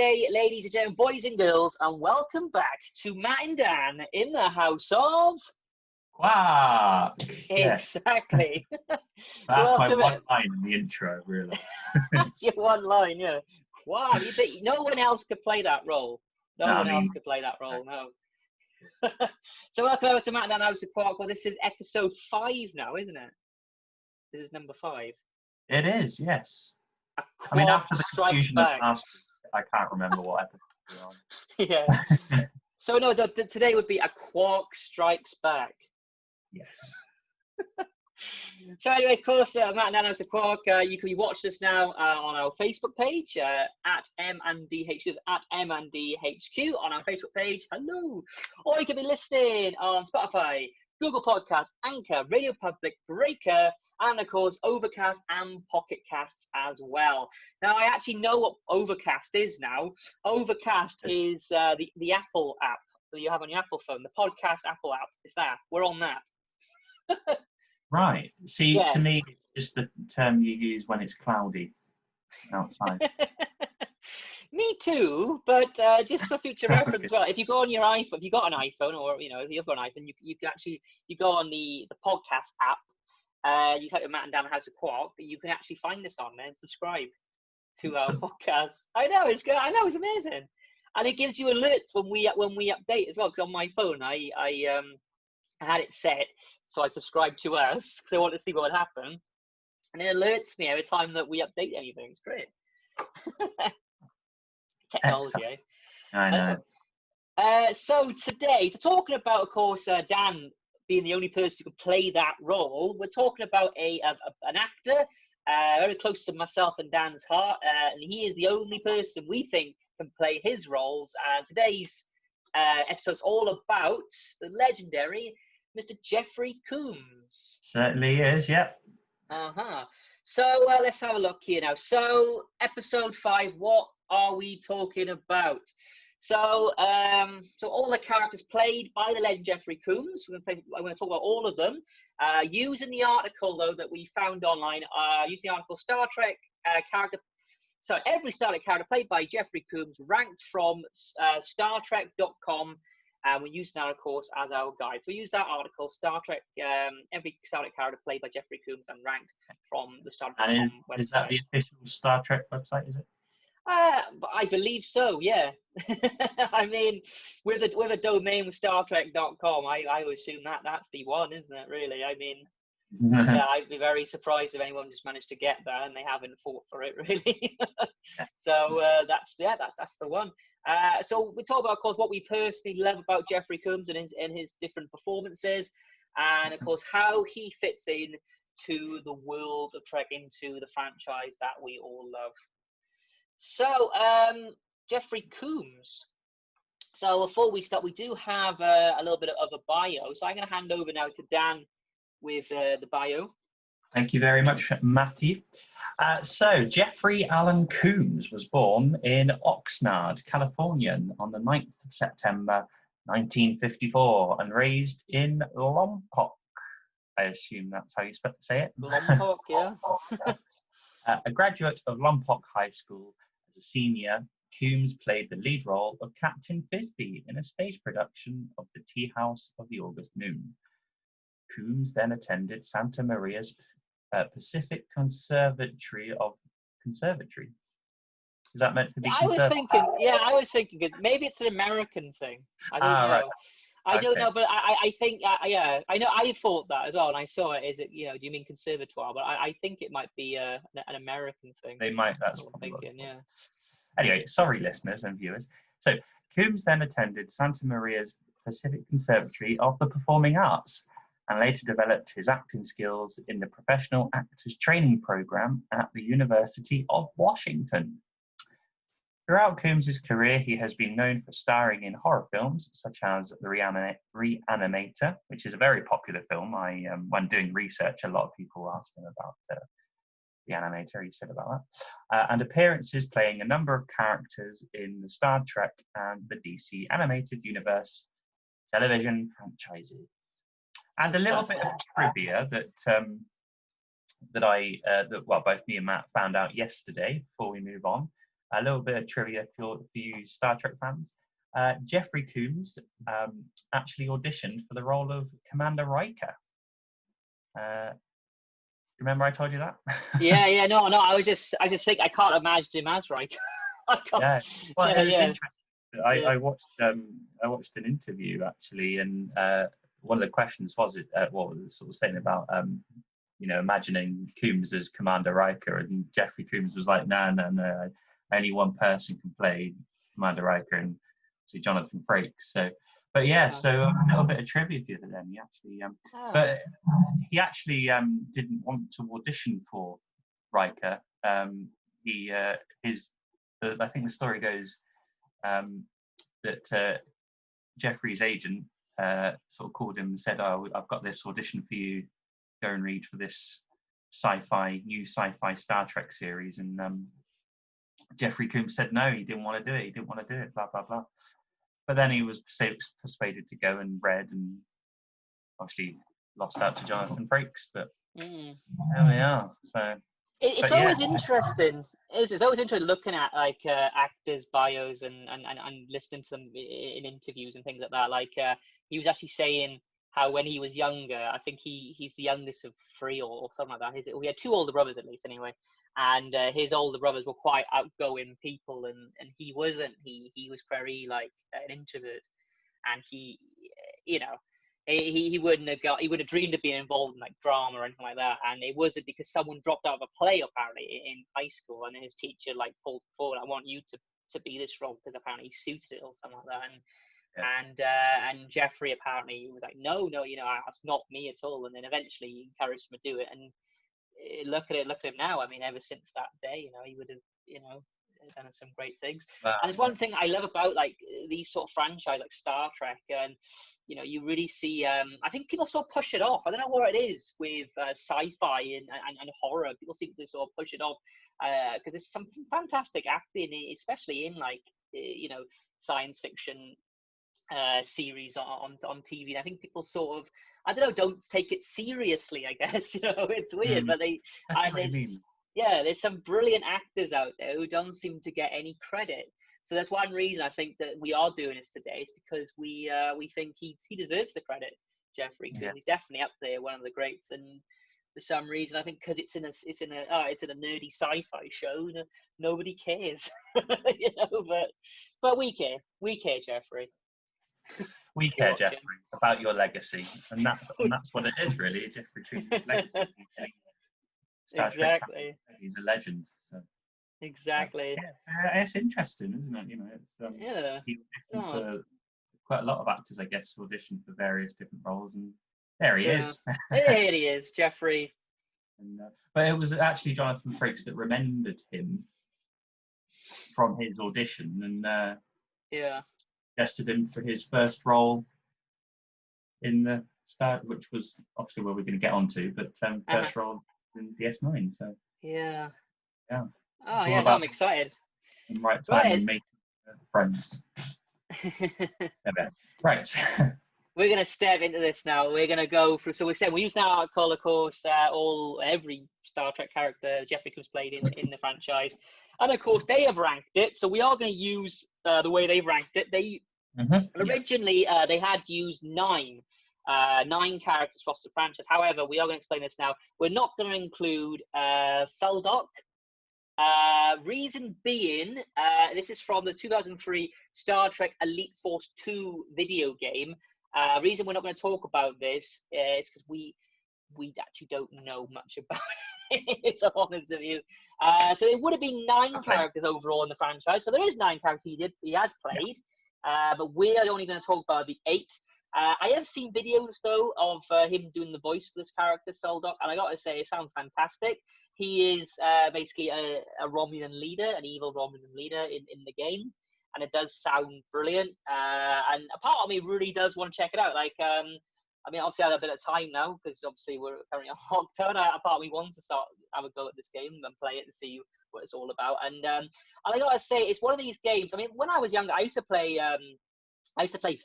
Hey, ladies and gentlemen, boys and girls, and welcome back to Matt and Dan in the house of... Quark! Yes. Exactly. So That's my welcome one in. line in the intro, I realise. That's your one line, yeah. Wow, no one else could play that role. No No, I one else mean, could play that role, no. So welcome over to Matt and Dan House of Quark. Well, this is episode 5 now, isn't it? This is number 5. it is, yes. A I mean, Quark after the Strikes confusion of Back. last week, I can't remember what episode Yeah. we're on. So no, today would be A Quark Strikes Back. Yes. So anyway, of course, Matt and Dan House of Quark, you can watch this now on our Facebook page, at M&DHQ, at M&DHQ on our Facebook page. Hello. Or you can be listening on Spotify, Google Podcasts, Anchor, Radio Public, Breaker, and of course, Overcast and Pocket Casts as well. Now, I actually know what Overcast is now. Overcast is the Apple app that you have on your Apple phone, the podcast Apple app. It's that. We're on that. Right. See, Yeah. to me, it's the term you use when it's cloudy outside. Me too, but just for future reference as well. If you go on your iPhone, if you got an iPhone, or if you've got an iPhone, you can actually go on the podcast app. You type in Matt and Dan House of Quark, you can actually find us on there and subscribe to our podcast. I know it's good. I know it's amazing, and it gives you alerts when we update as well. Because on my phone, I had it set so I subscribed to us because I want to see what would happen, and it alerts me every time that we update anything. It's great. Technology, eh? I know. So today, talking about, of course, Dan being the only person who could play that role, we're talking about an actor very close to myself and Dan's heart, and he is the only person we think can play his roles. And today's episode's all about the legendary Mr. Jeffrey Combs. Certainly is, yep. So let's have a look here now. So episode 5, what are we talking about? So all the characters played by the legend Jeffrey Combs. I'm going to talk about all of them. Using the article though that we found online, using the article Star Trek character. So every Star Trek character played by Jeffrey Combs ranked from StarTrek.com. And we use that, of course, as our guide. So we use that article, Star Trek, every Star Trek character played by Jeffrey Combs and ranked from the Star Trek website. Is that the official Star Trek website, is it? I believe so, yeah. I mean, with a domain with StarTrek.com, I would assume that's the one, isn't it, really? I mean, yeah, I'd be very surprised if anyone just managed to get there and they haven't fought for it, really. So that's the one. So we talk about, of course, what we personally love about Jeffrey Combs and his different performances, and of course how he fits in to the world of Trek, into the franchise that we all love. So Jeffrey Combs. So before we start, we do have a little bit of a bio. So I'm going to hand over now to Dan with the bio. Thank you very much, Matthew. So, Jeffrey Alan Combs was born in Oxnard, California on the 9th of September 1954 and raised in Lompoc. I assume that's how you say it. Lompoc, yeah. A graduate of Lompoc High School, as a senior, Combs played the lead role of Captain Fisby in a stage production of The Tea House of the August Moon. Combs then attended Santa Maria's Pacific Conservatory. Is that meant to be? I was thinking maybe it's an American thing. I don't know. Right. I don't know, but I think yeah, I know. I thought that as well, and I saw it. Is it, do you mean conservatoire? But I think it might be an American thing. They might. That's what I'm thinking. Yeah. Anyway, sorry, listeners and viewers. So Combs then attended Santa Maria's Pacific Conservatory of the Performing Arts, and later developed his acting skills in the Professional Actors Training Program at the University of Washington. Throughout Combs' career, he has been known for starring in horror films such as The Reanimator, which is a very popular film. When doing research, a lot of people asked him about The Reanimator. He said about that. And appearances playing a number of characters in the Star Trek and the DC Animated Universe television franchises. And a little bit of trivia that both me and Matt found out yesterday before we move on. a little bit of trivia for you Star Trek fans. Jeffrey Combs actually auditioned for the role of Commander Riker. Remember I told you that? Yeah, no, I just think I can't imagine him as Riker. I can't. Yeah, well, it was interesting. Yeah. I watched an interview actually, and one of the questions was what was it sort of saying about imagining Coombs as Commander Riker, and Jeffrey Coombs was like, no, only one person can play Commander Riker, and obviously Jonathan Frakes. So, but yeah, so a little bit of trivia for you then. But he actually didn't want to audition for Riker. I think the story goes that Jeffrey's agent sort of called him and said, "Oh, I've got this audition for you. Go and read for this new sci-fi Star Trek series." And Jeffrey Combs said no, he didn't want to do it. He didn't want to do it. Blah blah blah. But then he was persuaded to go and read, and obviously lost out to Jonathan Frakes. But there we are. So. It's always interesting. It's always interesting looking at like actors' bios and listening to them in interviews and things like that. Like he was actually saying how when he was younger, I think he's the youngest of three or something like that. We had two older brothers at least anyway, and his older brothers were quite outgoing people, and he wasn't. He was very like an introvert, and he wouldn't have dreamed of being involved in like drama or anything like that. And it wasn't because someone dropped out of a play apparently in high school, and his teacher like pulled forward, "I want you to be this role," because apparently he suits it or something like that. And Jeffrey apparently was like, no, that's not me at all. And then eventually he encouraged him to do it. And look at him now. I mean, ever since that day, he would have, done some great things. And it's one thing I love about like these sort of franchise like Star Trek, and you really see I think people sort of push it off. I don't know what it is with sci-fi and horror. People seem to sort of push it off because there's some fantastic acting, especially in like science fiction series on TV. And I think people sort of, I don't know, don't take it seriously, I guess. It's weird, but there's some brilliant actors out there who don't seem to get any credit. So that's one reason I think that we are doing this today, is because we think he deserves the credit. Jeffrey Combs, he's definitely up there, one of the greats. And for some reason, I think because it's in a nerdy sci-fi show, nobody cares. But we care, Jeffrey. We care, Jeffrey, about your legacy, and that's what it is, really. Jeffrey Combs' legacy. Exactly. He's a legend. So. Exactly. It's interesting, isn't it? He auditioned for quite a lot of actors, I guess, auditioned for various different roles, and there he is. There he is, Jeffrey. And, but it was actually Jonathan Frakes that remembered him from his audition, and suggested him for his first role in the Star, which was obviously where we're going to get onto, but first role in DS9. So yeah. Oh yeah, I'm excited. In right time and make friends. Right. We're going to step into this now. We're going to go through. So we said we use now call, of course, every Star Trek character Jeffrey Combs played in the franchise, and of course they have ranked it. So we are going to use the way they've ranked it. They originally they had used 9 characters across the franchise. However, we are going to explain this now. We're not going to include Suldok. Reason being, this is from the 2003 Star Trek Elite Force 2 video game. Reason we're not going to talk about this is because we actually don't know much about it, to be honest with you. So it would have been 9 characters overall in the franchise. So there is 9 characters he has played, but we're only going to talk about the 8. I have seen videos though of him doing the voice for this character, Suldok, and I got to say, it sounds fantastic. He is basically a Romulan leader, an evil Romulan leader in the game, and it does sound brilliant. And a part of me really does want to check it out. Like, I mean, obviously I have a bit of time now because obviously we're currently on lockdown. A part of me wants to have a go at this game and play it and see what it's all about. And I got to say, it's one of these games. I mean, when I was younger, I used to play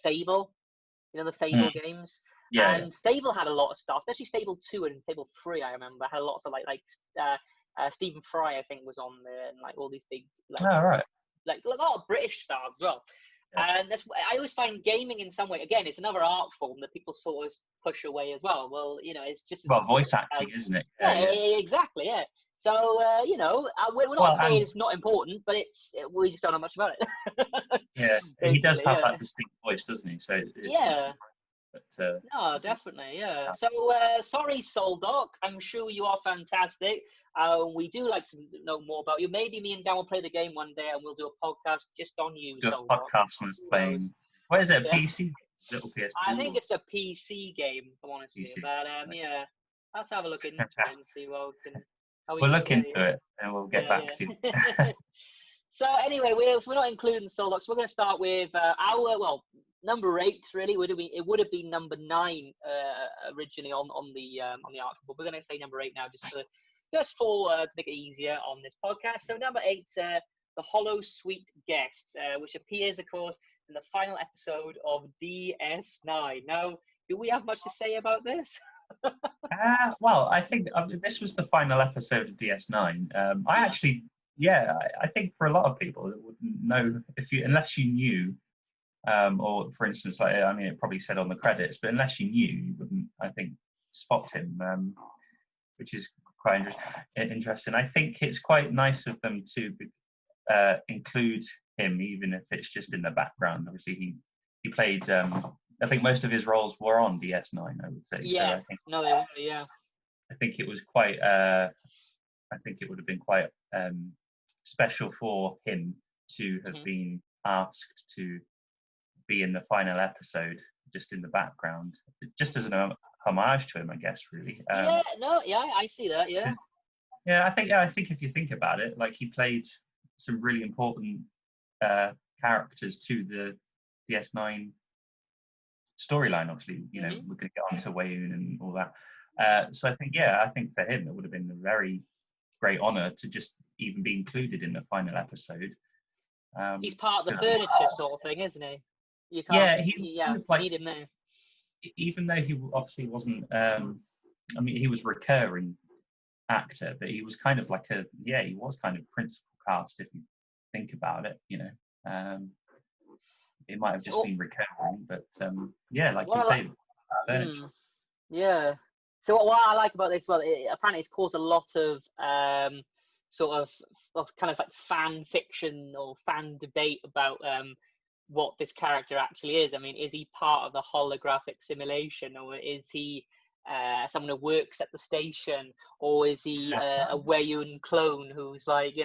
Fable. The Fable games. And Fable had a lot of stuff, especially Fable 2 and Fable 3, I remember, had lots of like Stephen Fry, I think, was on there, and like all these big like a lot of British stars as well. Yeah. And I always find gaming in some way, again, it's another art form that people sort of push away as well. Well, it's just voice acting, isn't it? Yeah, exactly. Yeah. So we're not saying it's not important, but we just don't know much about it. Yeah, he does have that distinct voice, doesn't he? So yeah. But, no, definitely, yeah. So, sorry, Soldoc. I'm sure you are fantastic. We do like to know more about you. Maybe me and Dan will play the game one day, and we'll do a podcast just on you. Do a podcast on us playing. What is it? A PC? Little PS2? I think it's a PC game. If I'm honest with you. But yeah, let's have a look into it and see what we can. We'll look into it, and we'll get back to you. So anyway, we're not including Soldoc. So we're going to start with number 8 really it would have been number 9 originally on the article, but we're going to say number 8 now just for to make it easier on this podcast. So number 8's the Hollow Suite Guests, which appears of course in the final episode of DS9. Now, do we have much to say about this? Well, I think this was the final episode of DS9. I think for a lot of people that wouldn't know unless you knew. Or for instance, it probably said on the credits, but unless you knew, you wouldn't, I think, spot him, which is quite interesting. I think it's quite nice of them to include him, even if it's just in the background. Obviously, he played. I think most of his roles were on DS9. I would say. Yeah. So they were. Yeah. I think it was quite. I think it would have been quite special for him to have been asked to be in the final episode, just in the background, just as an homage to him, I guess. Really. I see that. Yeah. Yeah, I think if you think about it, like he played some really important characters to the DS9 storyline. Obviously, we're going to get on to Wayne and all that. So I think for him it would have been a very great honour to just even be included in the final episode. He's part of the furniture sort of thing, isn't he? You can't, you need him there. Even though he obviously wasn't, he was a recurring actor, but he was kind of like he was kind of principal cast if you think about it, It might have just been recurring, but you say, furniture. Yeah. So what I like about this, apparently it's caused a lot of sort of kind of like fan fiction or fan debate about what this character actually is. I mean, is he part of the holographic simulation, or is he someone who works at the station, or is he a Wayun clone who's like,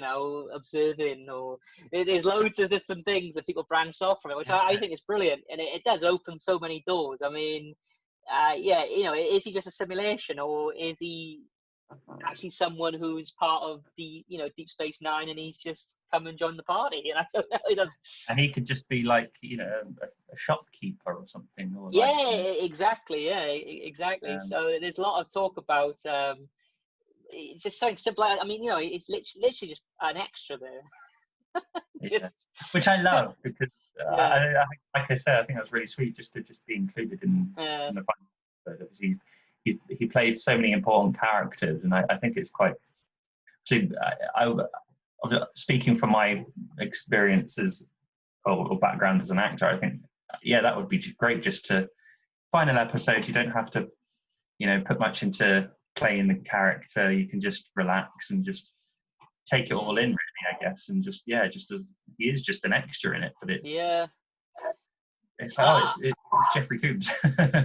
observing, or there's loads of different things that people branched off from it, which I think is brilliant, and it does open so many doors. I mean, is he just a simulation, or is he actually someone who's part of the Deep Space Nine, and he's just come and joined the party? And I don't know, he does. And he could just be like a shopkeeper or something. Or exactly. Yeah, exactly. So there's a lot of talk about it's just something simple. I mean, it's literally just an extra there. Which I love, because like I said, I think that's really sweet just to be included in the final episode. He played so many important characters, and I think it's quite. Speaking from my experiences or background as an actor, I think that would be great. Just to final episode, you don't have to, put much into playing the character. You can just relax and just take it all in, really, I guess, and just as he is just an extra in it, but it's It's like, it's Jeffrey Combs.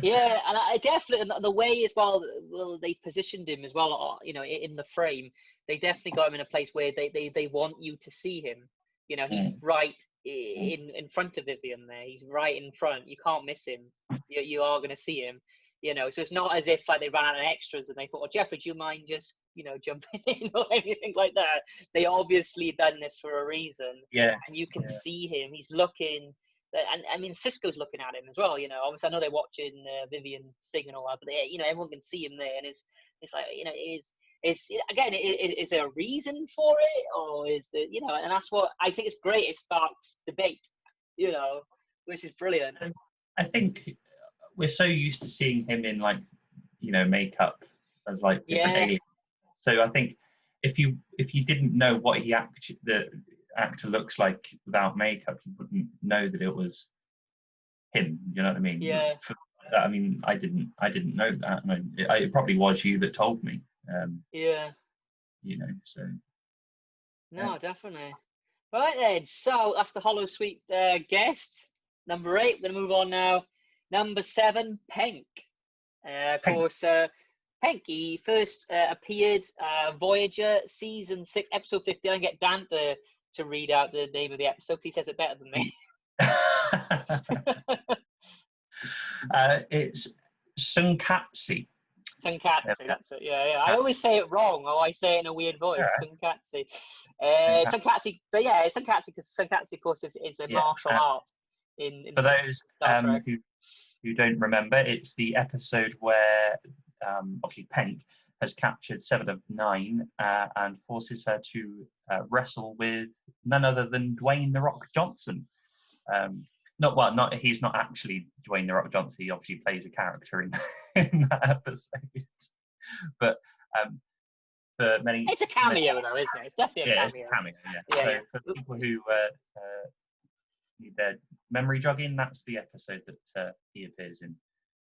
Yeah, and I definitely, the way as well they positioned him as well, in the frame, they definitely got him in a place where they want you to see him. He's right in front of Vivian there. He's right in front. You can't miss him. You are going to see him. So it's not as if like they ran out of extras and they thought, Jeffrey, do you mind just jumping in or anything like that? They obviously done this for a reason. Yeah, and you can see him. He's looking. And I mean, Cisco's looking at him as well. Obviously, I know they're watching Vivian sing and all that, but everyone can see him there, and it's like, is there a reason for it, or is there, and that's what I think is great. It sparks debate, which is brilliant. I think we're so used to seeing him in makeup as different aliens. So I think if you didn't know what the actor looks like without makeup, you wouldn't know that it was him. You know what I mean? Yeah. I mean, I didn't know that, and it probably was you that told me. Yeah. You know, so. No, definitely. Right then, so that's the Holosuite guest. Number 8. We're gonna move on now. Number 7, Penk. Of Penk. course, Penk. He first appeared Voyager season 6, episode 50. I get Dan to read out the name of the episode. 'Cause he says it better than me. It's Sunkatsi. Sunkatsi, that's it. Yeah. I always say it wrong, or I say it in a weird voice. Sunkatsi. Sunkatsi, but yeah, it's Sunkatsi because Sunkatsi, of course, is a martial art. In for those who don't remember, it's the episode where obviously Penk has captured 7 of 9 and forces her to wrestle with none other than Dwayne "The Rock" Johnson. He's not actually Dwayne "The Rock" Johnson. He obviously plays a character in that episode. But for many, it's a cameo though, isn't it? It's definitely a cameo. It's a cameo. Yeah. So for people who need their memory jogging, that's the episode that he appears in,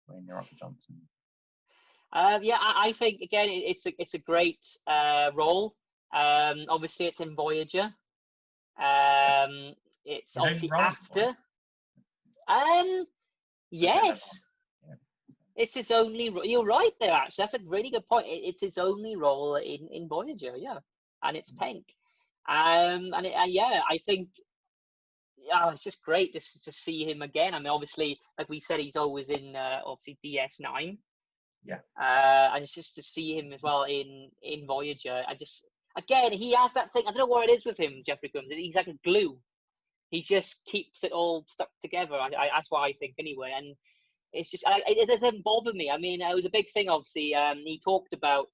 Dwayne "The Rock" Johnson. I think again it's a great role. Obviously, it's in Voyager. It's obviously after. Yes. It's his only. You're right there. Actually, that's a really good point. It's his only role in Voyager. Yeah, and it's Penk. I think. It's just great to see him again. I mean, obviously, like we said, he's always in obviously DS9. Yeah. And it's just to see him as well in Voyager. Again, he has that thing. I don't know what it is with him, Jeffrey Combs. He's like a glue. He just keeps it all stuck together. That's what I think anyway. And it's just, it doesn't bother me. I mean, it was a big thing, obviously. He talked about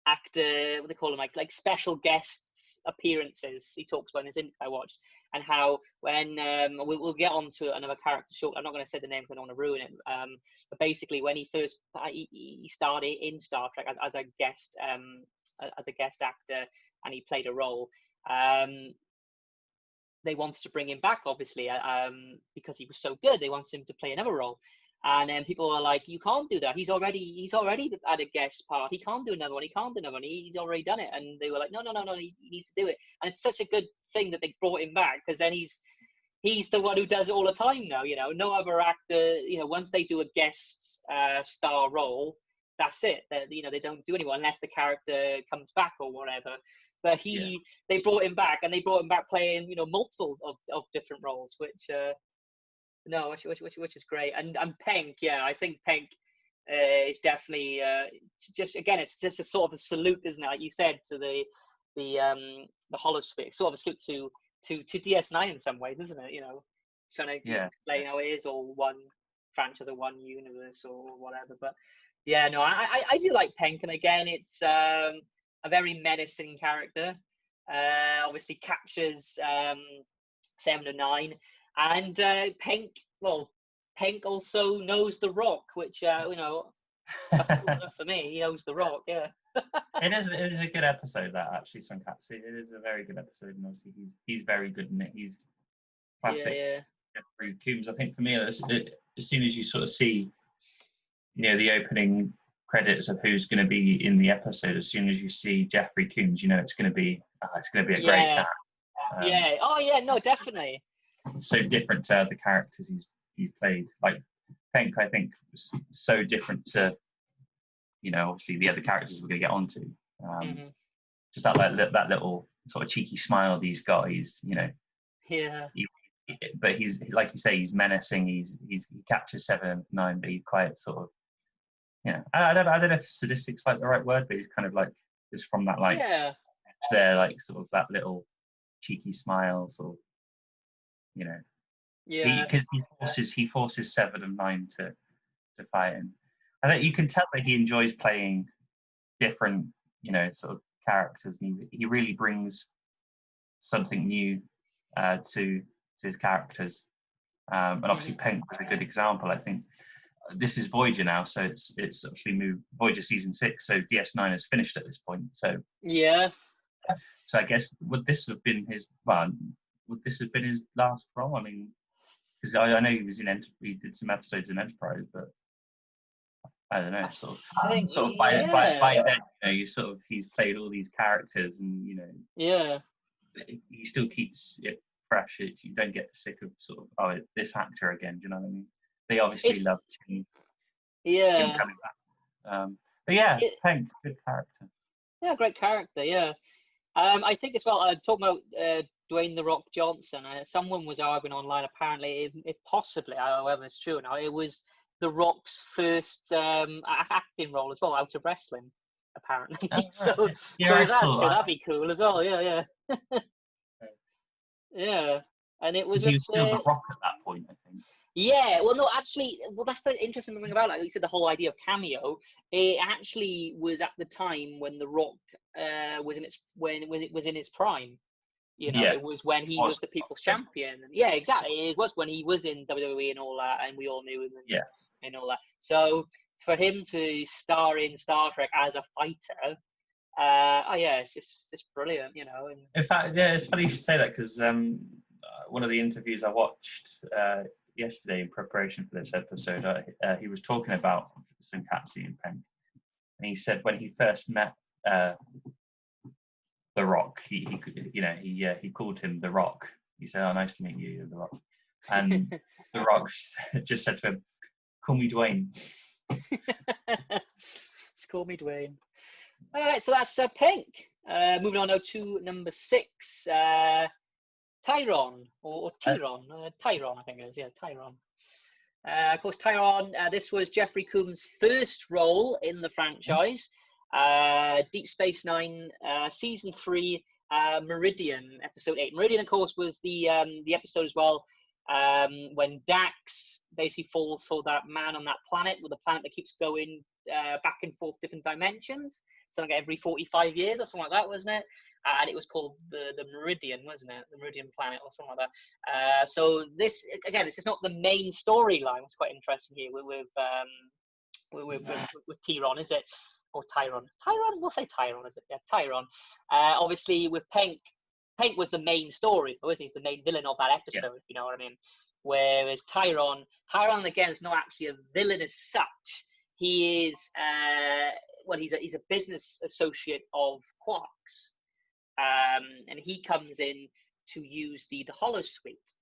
actor, what they call them, like special guests appearances. He talks about in his interview I watched, and how when we'll get on to another character short. I'm not going to say the name because I don't want to ruin it. But basically, when he first he started in Star Trek as a guest actor, and he played a role. They wanted to bring him back, obviously, because he was so good. They wanted him to play another role. And then people are like, you can't do that. He's already had a guest part. He can't do another one. He's already done it. And they were like, no, he needs to do it. And it's such a good thing that they brought him back, because then he's the one who does it all the time now. You know, no other actor. You know, once they do a guest star role, that's it. They don't do anyone unless the character comes back or whatever. But they brought him back, and they brought him back playing multiple of different roles, which is great. And Penk, I think Penk is definitely it's just a sort of a salute, isn't it? Like you said, to the Holosuite, sort of a salute to DS9 in some ways, isn't it? Trying to explain how it is all one franchise or one universe or whatever. But I do like Penk, and again, it's a very menacing character. Obviously captures 7 to 9. And Penk also knows The Rock, which that's cool enough for me. He knows The Rock, yeah. It is a good episode, that, actually, Sunkatsu. It is a very good episode, and obviously he's very good in it. He's classic. Yeah. Jeffrey Combs. I think for me, as soon as you sort of see, the opening credits of who's going to be in the episode, as soon as you see Jeffrey Combs, it's going to be a great cat. No, definitely. So different to the characters he's played. Like Penk, I think, was so different to, obviously the other characters we're going to get onto. Just that little sort of cheeky smile he's got. He's, but he's, like you say, he's menacing. He captures 7 of 9, but he's quite sort of, I don't know if sadistic's like the right word, but he's kind of like just from that there, like sort of that little cheeky smile, sort of. Because he forces 7 of 9 to fight him. I think you can tell that he enjoys playing different, sort of characters. And he really brings something new to his characters. And obviously Penk was a good example. I think this is Voyager now, so it's actually moved Voyager season 6. So DS9 has finished at this point. So yeah. So I guess would this have been his last role? I mean, because I know he was he did some episodes in Enterprise, but I don't know. Sort of by then, he's played all these characters, and he still keeps it fresh. You don't get sick of this actor again. Do you know what I mean? They obviously love him coming back. But yeah, thanks. Good character. Yeah, great character. Yeah. I think as well, talking about Dwayne "The Rock" Johnson, someone was arguing online, apparently, if possibly, however it's true now, it was The Rock's first acting role as well, out of wrestling, apparently. Oh, right. So if that's true, that'd be cool as well, yeah. Yeah, and it was... He was still The Rock at that point, I think. Yeah, well, no, actually, that's the interesting thing about it. Like you said, the whole idea of cameo. It actually was at the time when The Rock was in its prime. It was when he was the People's Champion. Yeah, exactly. It was when he was in WWE and all that, and we all knew him. And all that. So for him to star in Star Trek as a fighter, it's just brilliant, And in fact, it's funny you should say that, because one of the interviews I watched yesterday in preparation for this episode, he was talking about Sinkatsu and Penk, and he said when he first met The Rock, he called him The Rock. He said, "Oh, nice to meet you, The Rock," and The Rock just said to him, "Call me Dwayne." Just call me Dwayne. All right, so that's Penk. Moving on now to number 6. Tyron or Tyron, Tyron, I think it is. Yeah, Tyron. Of course, Tyron. This was Jeffrey Combs' first role in the franchise. Deep Space Nine, season 3, Meridian, episode 8. Meridian, of course, was the episode as well when Dax basically falls for that man on that planet, with a planet that keeps going back and forth different dimensions, something like every 45 years or something like that, wasn't it? And it was called the Meridian, wasn't it? The Meridian planet or something like that. So this is not the main storyline. It's quite interesting here with Tyron, is it? Or Tyron? We'll say Tyron, is it? Yeah, Tyron. Obviously with Penk was the main story, wasn't he? He's the main villain of that episode, if you know what I mean. Whereas Tyron again is not actually a villain as such. He is he's a business associate of Quark's, and he comes in to use the holosuite.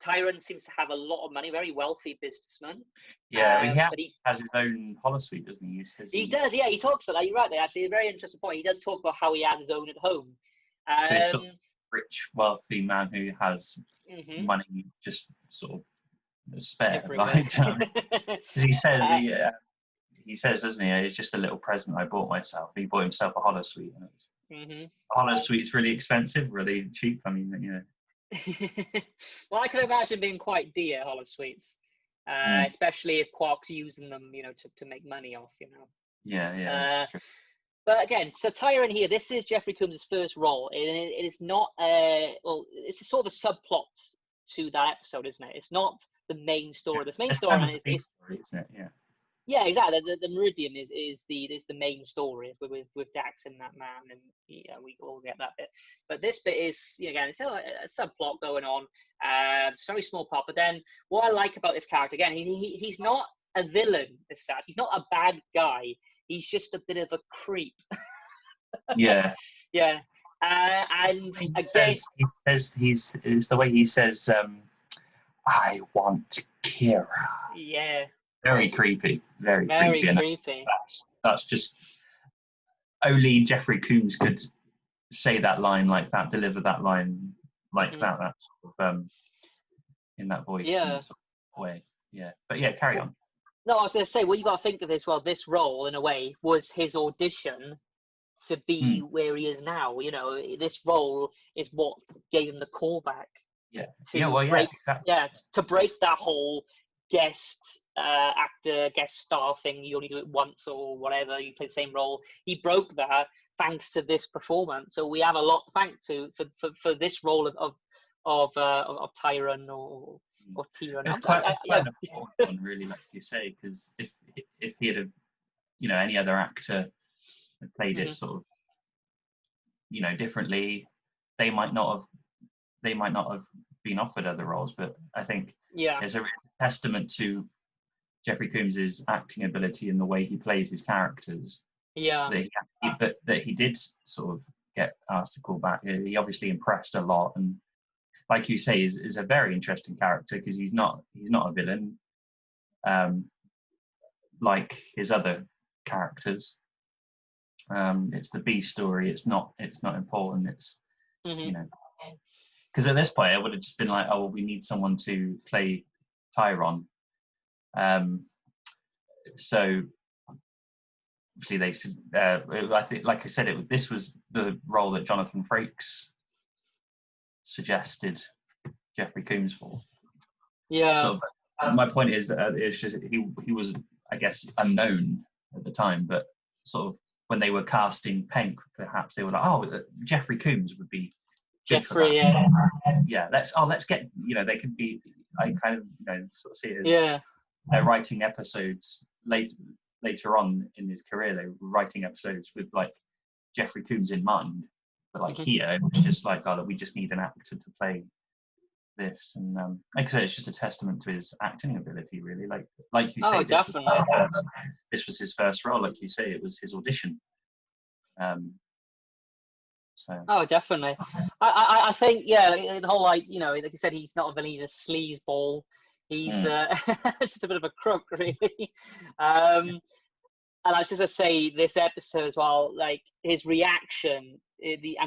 Tyron seems to have a lot of money, very wealthy businessman. Yeah, he has his own holosuite, doesn't he? He does, yeah. He talks about that. You're right there, actually. A very interesting point. He does talk about how he has his own at home. So he's sort of rich, wealthy man who has money just sort of spare, right? Because he says, he says, doesn't he? It's just a little present I bought myself. He bought himself a holosuite, and a holosuite's really expensive, really cheap. I mean, Well, I can imagine being quite dear holosuites, especially if Quark's using them, to make money off, Yeah. But again, so Tyron here, this is Jeffrey Combs' first role. It is not, it's a sort of a subplot to that episode, isn't it? It's not the main story. The main story is, isn't it? Yeah. Yeah, exactly. The Meridian is the main story with Dax and that man, and we all get that bit. But this bit is again, it's a subplot going on. It's a very small part. But then what I like about this character, again, he's not a villain as such. He's not a bad guy. He's just a bit of a creep. Yeah. Yeah. And again, it's the way he says, "I want Kira." Yeah. Very creepy. Very creepy. That's just only Jeffrey Combs could say that line like that, deliver that line like that. That's sort of, in that voice, sort of way. Yeah, but yeah, carry on. No, I was going to say, well, you got to think of this. Well, this role, in a way, was his audition to be where he is now. This role is what gave him the callback. Yeah. Exactly. Yeah, to break that whole guest actor, guest star thing. You only do it once or whatever. You play the same role. He broke that thanks to this performance. So we have a lot to thank to for this role of Tyron or Tyron. It's quite an important one, really, like you say, because if he had, any other actor had played it sort of, differently, they might not have been offered other roles. But I think it's a testament to Jeffrey Combs's acting ability and the way he plays his characters. Yeah. That he did sort of get asked to call back. He obviously impressed a lot, and like you say, is a very interesting character because he's not a villain, like his other characters. It's the B story. It's not important. It's because at this point I would have just been like, oh, well, we need someone to play Tyron. So obviously they said, I think, like I said, this was the role that Jonathan Frakes suggested Jeffrey Combs for. Yeah. So my point is that it's just he was, I guess, unknown at the time, but sort of when they were casting Penk, perhaps they were like, oh, Jeffrey Combs would be good Jeffrey. for that. Let's get, they could be. I kind of sort of see it as they're writing episodes later on in his career. They were writing episodes with like Jeffrey Combs in mind, but like here it was just like, oh, we just need an actor to play this, and like I said, it's just a testament to his acting ability, really. Like you say, this was his first role. Like you say, it was his audition. Oh, definitely. I think the whole like you said, he's not a villain, he's a sleazeball. He's just a bit of a crook, really. And I was just gonna say this episode as well, like his reaction. The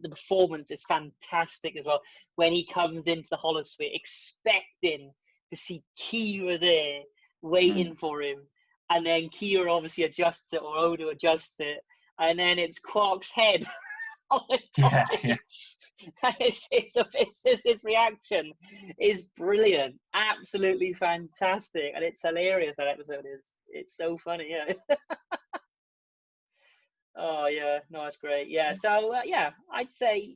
performance is fantastic as well. When he comes into the holosphere, expecting to see Kira there, waiting for him, and then Kira obviously adjusts it, or Odo adjusts it, and then it's Quark's head. His reaction is brilliant, absolutely fantastic, and it's hilarious. That episode it's so funny. Oh yeah, no, it's great. Yeah, so I'd say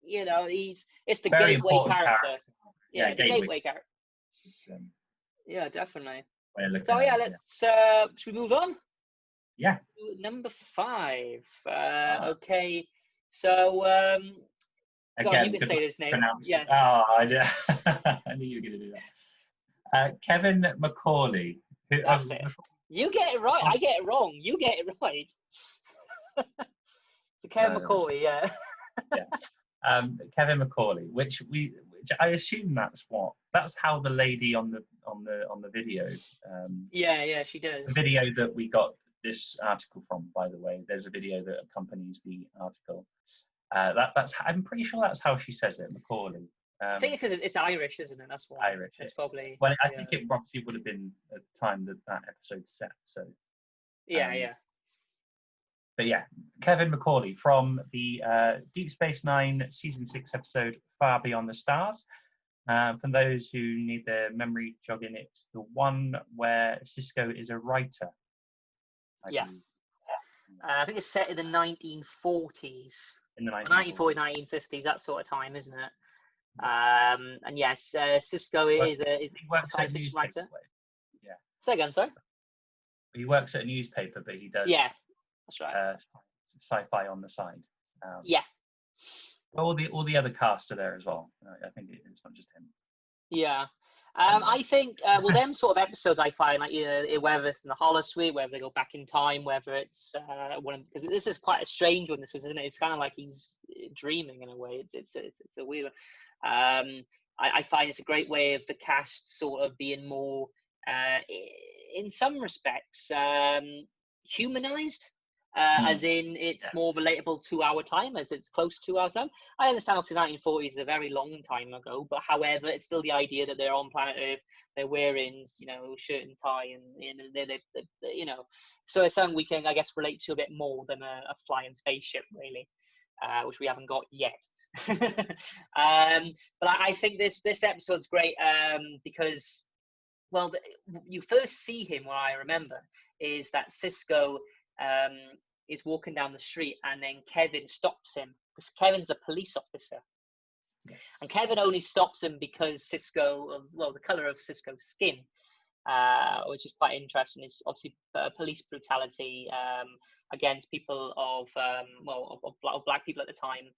it's the very gateway character. Yeah, the gateway character. Yeah, definitely. So let's should we move on? Yeah. Number 5. Okay. So again, you can say his name. Yeah. Oh, I knew you were going to do that. Kevin McCauley. That's it. You get it right. I get it wrong. You get it right. So Kevin McCauley, yeah. Kevin McCauley, which I assume that's how the lady on the video. She does. The video that we got this article from, by the way, there's a video that accompanies the article. I'm pretty sure that's how she says it, McCauley. I think because it's Irish, isn't it? That's why. Irish. It's probably. Well, I think it obviously would have been at the time that episode's set. So. But yeah, Kevin McCauley from the Deep Space Nine Season 6 episode Far Beyond the Stars. For those who need their memory jogging, it's the one where Sisko is a writer. I think it's set in the 1940s. In the 1940s, 1950s, that sort of time, isn't it? And yes, Sisko is he works at a newspaper. Writer. Yeah. Say again, sorry. He works at a newspaper, but he does. Yeah, that's right. Sci-fi on the side. Yeah. All the other cast are there as well. I think it's not just him. Yeah. I think them sort of episodes I find, like whether it's in the holosuite, whether they go back in time, whether it's because this is quite a strange one. This was, isn't it? It's kind of like he's dreaming in a way. It's a weird one. I find it's a great way of the cast sort of being more, in some respects, humanized. As in it's more relatable to our time, as it's close to our time. I understand obviously 1940s is a very long time ago, but however, it's still the idea that they're on planet Earth, they're wearing, shirt and tie, and they so it's something we can, I guess, relate to a bit more than a flying spaceship, really, which we haven't got yet. But I think this episode's great because, well, you first see him, what I remember, is that Sisko is walking down the street, and then Kevin stops him because Kevin's a police officer, Yes. And Kevin only stops him because Cisco, well, the color of Cisco's skin, which is quite interesting. It's obviously police brutality against people of black people at the time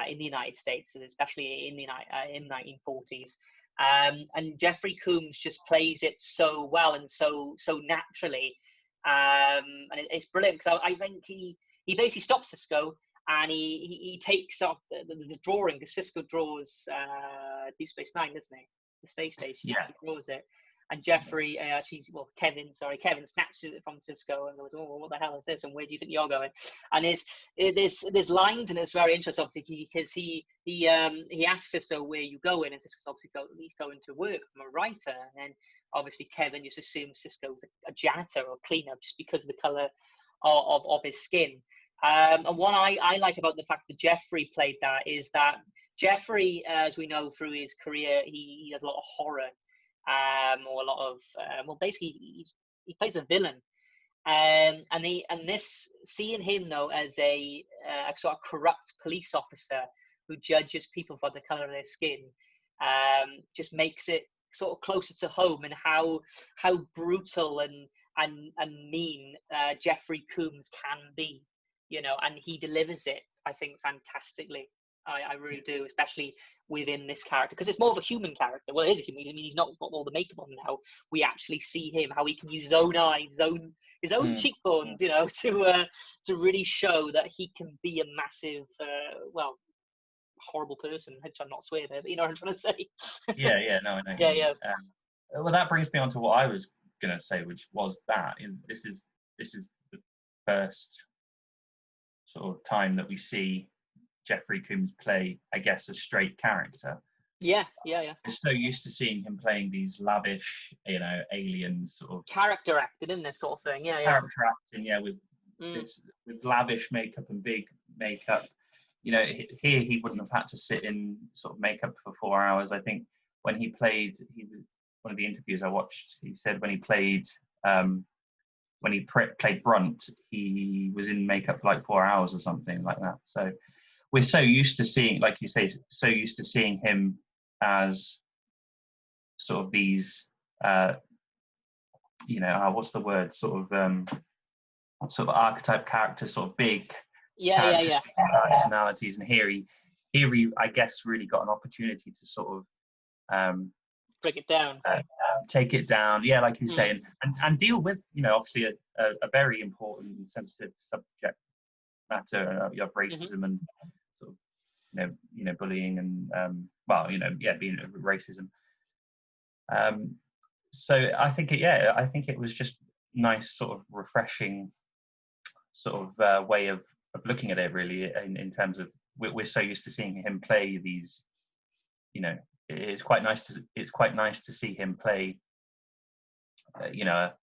in the United States, especially in the 1940s. And Jeffrey Combs just plays it so well and so naturally, and it's brilliant because I think he basically stops Cisco. And he takes off the drawing, because Cisco draws Deep Space Nine, doesn't he? The space station. Yeah. He draws it. And Kevin snatches it from Cisco and goes, "Oh, what the hell is this? And where do you think you're going?" And there's lines, and it's very interesting, obviously, because he asks Cisco, "Where are you going?" And Cisco's obviously he's going to work. I'm a writer. And then obviously Kevin just assumes Cisco's a janitor or cleaner just because of the color of his skin. And what I like about the fact that Jeffrey played that is that Jeffrey, as we know through his career, he does a lot of horror, or a lot of basically he plays a villain, and this, seeing him though as a sort of corrupt police officer who judges people for the color of their skin, just makes it sort of closer to home, and how brutal and mean Jeffrey Combs can be. And he delivers it, I think, fantastically. I really do, especially within this character, because it's more of a human character. Well, it is a human. I mean, he's not got all the makeup on now. We actually see him, how he can use his own eyes, his own cheekbones, to really show that he can be a massive, horrible person. I'm trying not to swear there, but you know what I'm trying to say. Yeah, no, I know. Yeah. Well, that brings me on to what I was going to say, which was that this is the first sort of time that we see Jeffrey Combs play, I guess, a straight character. Yeah. We're so used to seeing him playing these lavish, alien sort of character acting in this sort of thing. Yeah. Character acting, with lavish makeup and big makeup. Here he wouldn't have had to sit in sort of makeup for 4 hours. I think when he played, one of the interviews I watched, he said when he played played Brunt, he was in makeup for like 4 hours or something like that. So we're so used to seeing, like you say, him as sort of these, what's the word? Sort of archetype characters, sort of big personalities. And here he, I guess, really got an opportunity to sort of break it down, take it down, like you say, and deal with, obviously a very important and sensitive subject matter of racism and sort of bullying and being racism. So I think it was just nice, sort of refreshing sort of way of looking at it, really, in terms of we're so used to seeing him play these, it's quite nice to see him play a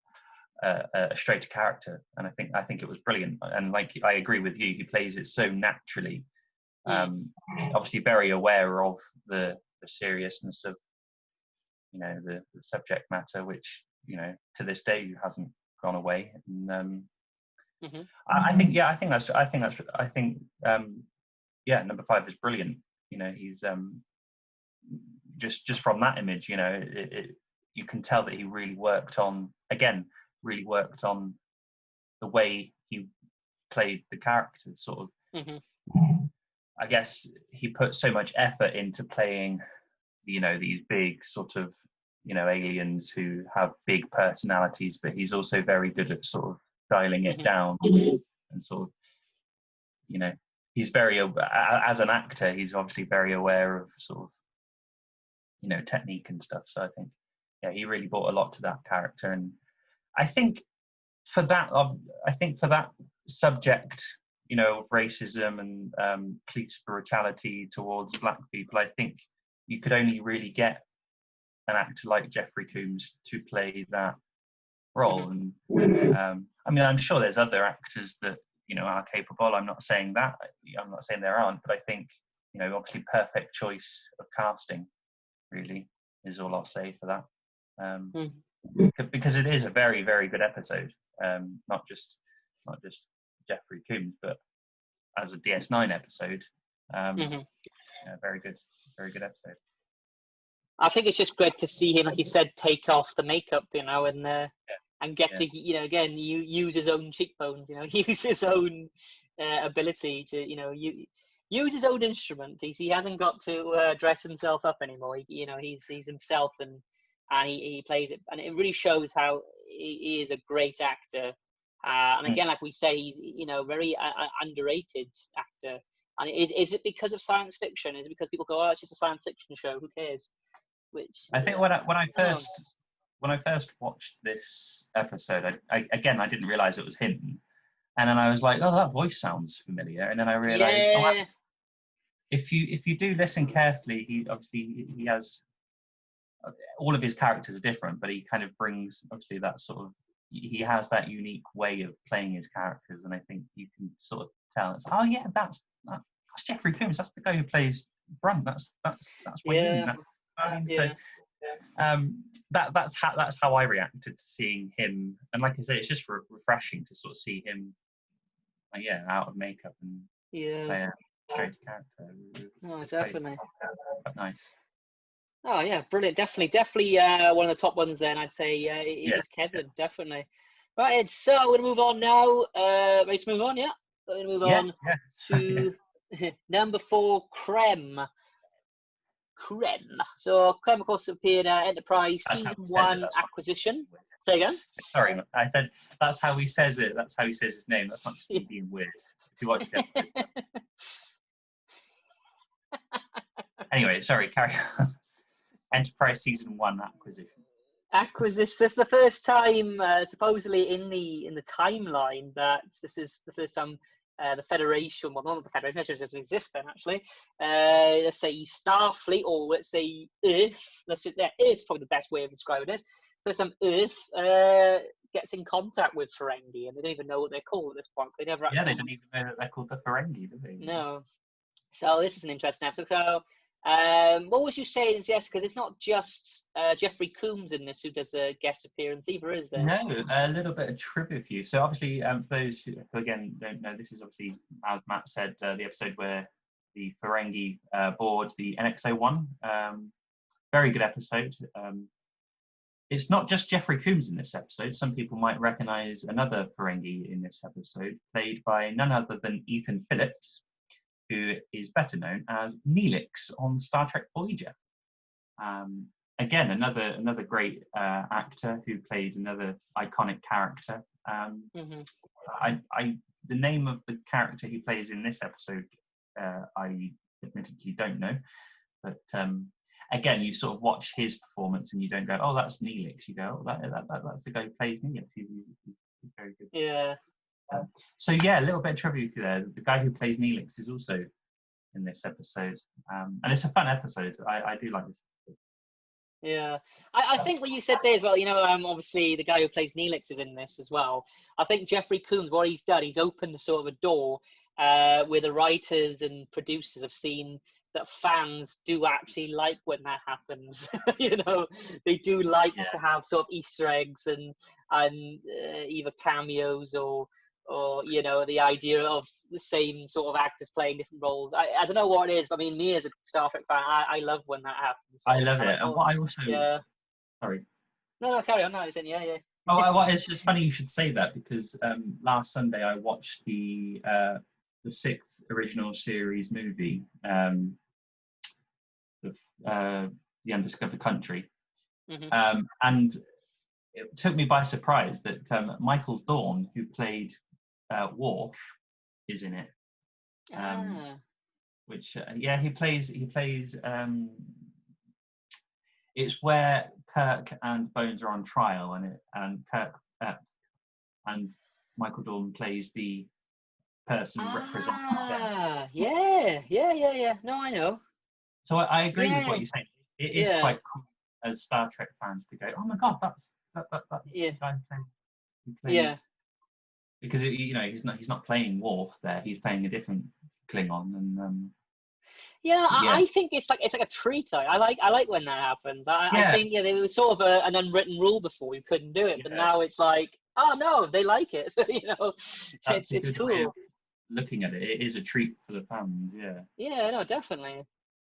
straight character, and I think it was brilliant. And like, I agree with you, he plays it so naturally, obviously very aware of the seriousness of the subject matter, which to this day hasn't gone away. And I think number 5 is brilliant. He's just from that image, you can tell that he really worked on the way he played the character. Sort of, I guess he put so much effort into playing, these big sort of, aliens who have big personalities, but he's also very good at sort of dialing it down and sort of, he's very, as an actor, he's obviously very aware of sort of, technique and stuff. So I think, he really brought a lot to that character. And I think for that subject, of racism and police brutality towards black people, I think you could only really get an actor like Jeffrey Combs to play that role. And I mean, I'm sure there's other actors that are capable. I'm not saying that. I'm not saying there aren't, but I think obviously perfect choice of casting really is all I'll say for that. Because it is a very, very good episode. Not just Jeffrey Combs, but as a DS9 episode. Very good very good episode. I think it's just great to see him, like you said, take off the makeup, and get to, again, use his own cheekbones, use his own ability to, use his own instrument. He hasn't got to dress himself up anymore. He's himself, and he plays it, and it really shows how he is a great actor. And again, like we say, he's very underrated actor. And is it because of science fiction? Is it because people go, oh, it's just a science fiction show? Who cares? Which I think when I first watched this episode, I didn't realize it was him, and then I was like, oh, that voice sounds familiar, and then I realized, if you do listen carefully, he has all of his characters are different, but he kind of brings obviously that sort of, he has that unique way of playing his characters, and I think you can sort of tell it's, oh yeah, that's Jeffrey Combs, that's the guy who plays Brunt, that's Wayne. That's how I reacted to seeing him, and like I say, it's just refreshing to sort of see him, out of makeup and play a strange character. Oh, definitely. Quite nice. Oh yeah, brilliant. Definitely one of the top ones. Then I'd say it's Kevin. Definitely. Right, so we're gonna move on now. Ready to move on? Yeah. We're gonna move on to number 4, Creme. So Creme, of course, appeared Enterprise Season 1 acquisition. Say again? Sorry, I said that's how he says it. That's how he says his name. That's not just me being weird. If you watch it. Anyway, sorry, carry on. Enterprise Season 1 acquisition. This is the first time, supposedly in the timeline, that this is the first time the Federation, well, not the Federation, it doesn't exist then actually. Let's say Starfleet, or let's say Earth. Earth's probably the best way of describing this. First time Earth gets in contact with Ferengi, and they don't even know what they're called at this point. They never. They don't even know that they're called the Ferengi, do they? No. So this is an interesting episode. So, what would you say, Jessica? It's not just Jeffrey Combs in this who does a guest appearance either, is there? No, a little bit of trivia for you. So obviously, for those who again don't know, this is obviously, as Matt said, the episode where the Ferengi board the NX-01. Very good episode. It's not just Jeffrey Combs in this episode. Some people might recognise another Ferengi in this episode, played by none other than Ethan Phillips, who is better known as Neelix on Star Trek Voyager. Again, another great actor who played another iconic character. The name of the character he plays in this episode, I admittedly don't know, but again, you sort of watch his performance and you don't go, oh, that's Neelix. You go, oh, that's the guy who plays Neelix. He's very good. Yeah. So yeah, a little bit of trivia for you there. The guy who plays Neelix is also in this episode, and it's a fun episode. I do like this episode. Yeah, I think what you said there as well, obviously the guy who plays Neelix is in this as well. I think Jeffrey Combs, what he's done, he's opened sort of a door where the writers and producers have seen that fans do actually like when that happens. They do like to have sort of Easter eggs and either cameos or the idea of the same sort of actors playing different roles. I don't know what it is, but I mean, me as a Star Trek fan, I love when that happens. I love it. And what I also... Sorry. No, carry on. No, it's in, yeah. It's just funny you should say that, because last Sunday I watched the 6th original series movie, The Undiscovered Country. And it took me by surprise that Michael Dorn, who played Worf, is in it. Which he plays. It's where Kirk and Bones are on trial, and Kirk and Michael Dorn plays the person representing them. Yeah. No, I know. So I agree with what you're saying. It is quite cool as Star Trek fans to go, oh my God, that's the guy who plays. Because he's not playing Worf there. He's playing a different Klingon, and I think it's like a treat. I like when that happens. I think there was sort of an unwritten rule before we couldn't do it, but now it's like, oh no, they like it. So it's cool. Looking at it, it is a treat for the fans. Yeah. Yeah, no, definitely.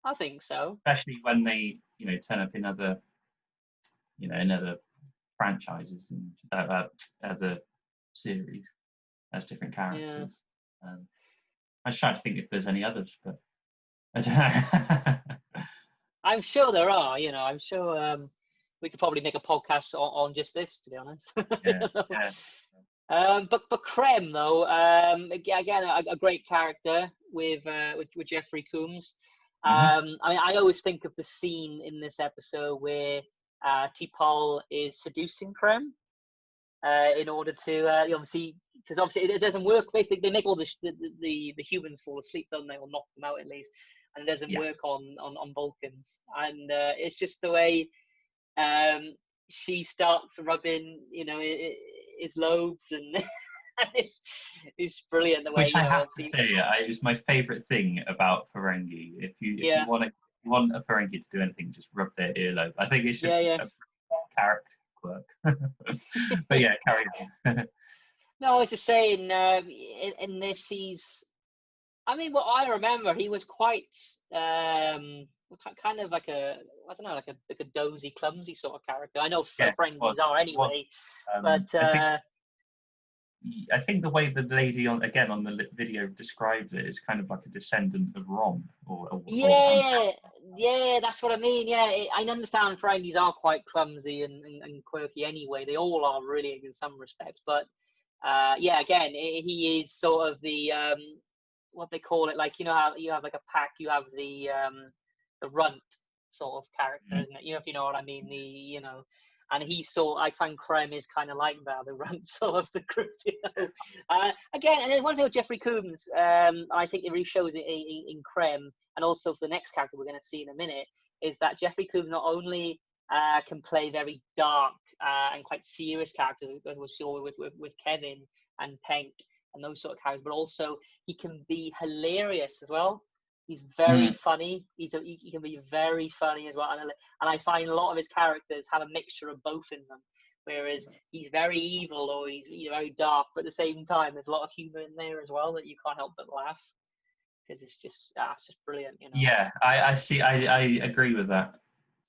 I think so. Especially when they, turn up in other, in other franchises and other series as different Yeah. characters. I was trying to think if there's any others, but I don't know. I'm sure there are. I'm sure we could probably make a podcast on just this, to be honest. Yeah, yeah. But Krem though, again a great character with Jeffrey Combs. Mm-hmm. I mean, I always think of the scene in this episode where T'Pol is seducing Krem in order to obviously, because obviously it doesn't work. Basically, they make all the humans fall asleep, don't they, or knock them out at least, and it doesn't Yeah. work on Vulcans. And it's just the way she starts rubbing, his lobes, and it's brilliant the way. Which I have to say is my favourite thing about Ferengi. If you want a Ferengi to do anything, just rub their earlobe. I think it's just a character quirk. But yeah, carry on. No, I was just saying, in this, I mean, what I remember, he was quite kind of like I don't know, like a dozy, clumsy sort of character. I know Ferengis are anyway, but I think the way the lady on the video described it is kind of like a descendant of Rom, yeah, that's what I mean. Yeah, I understand Ferengis are quite clumsy and quirky anyway. They all are really in some respects, but again, he is sort of the what they call it, like, how you have like a pack, you have the runt sort of character, isn't it? If you know what I mean, and I find Krem is kind of like that, the runt sort of the group, Again, and then one thing with Jeffrey Combs, I think it really shows it in Krem, and also for the next character we're going to see in a minute, is that Jeffrey Combs not only can play very dark and quite serious characters, as we saw with Kevin and Penk and those sort of characters, but also he can be hilarious as well. He's very funny. He can be very funny as well, and I find a lot of his characters have a mixture of both in them. Whereas he's very evil, or he's very dark, but at the same time, there's a lot of humor in there as well that you can't help but laugh, because it's just brilliant, Yeah, I see. I agree with that,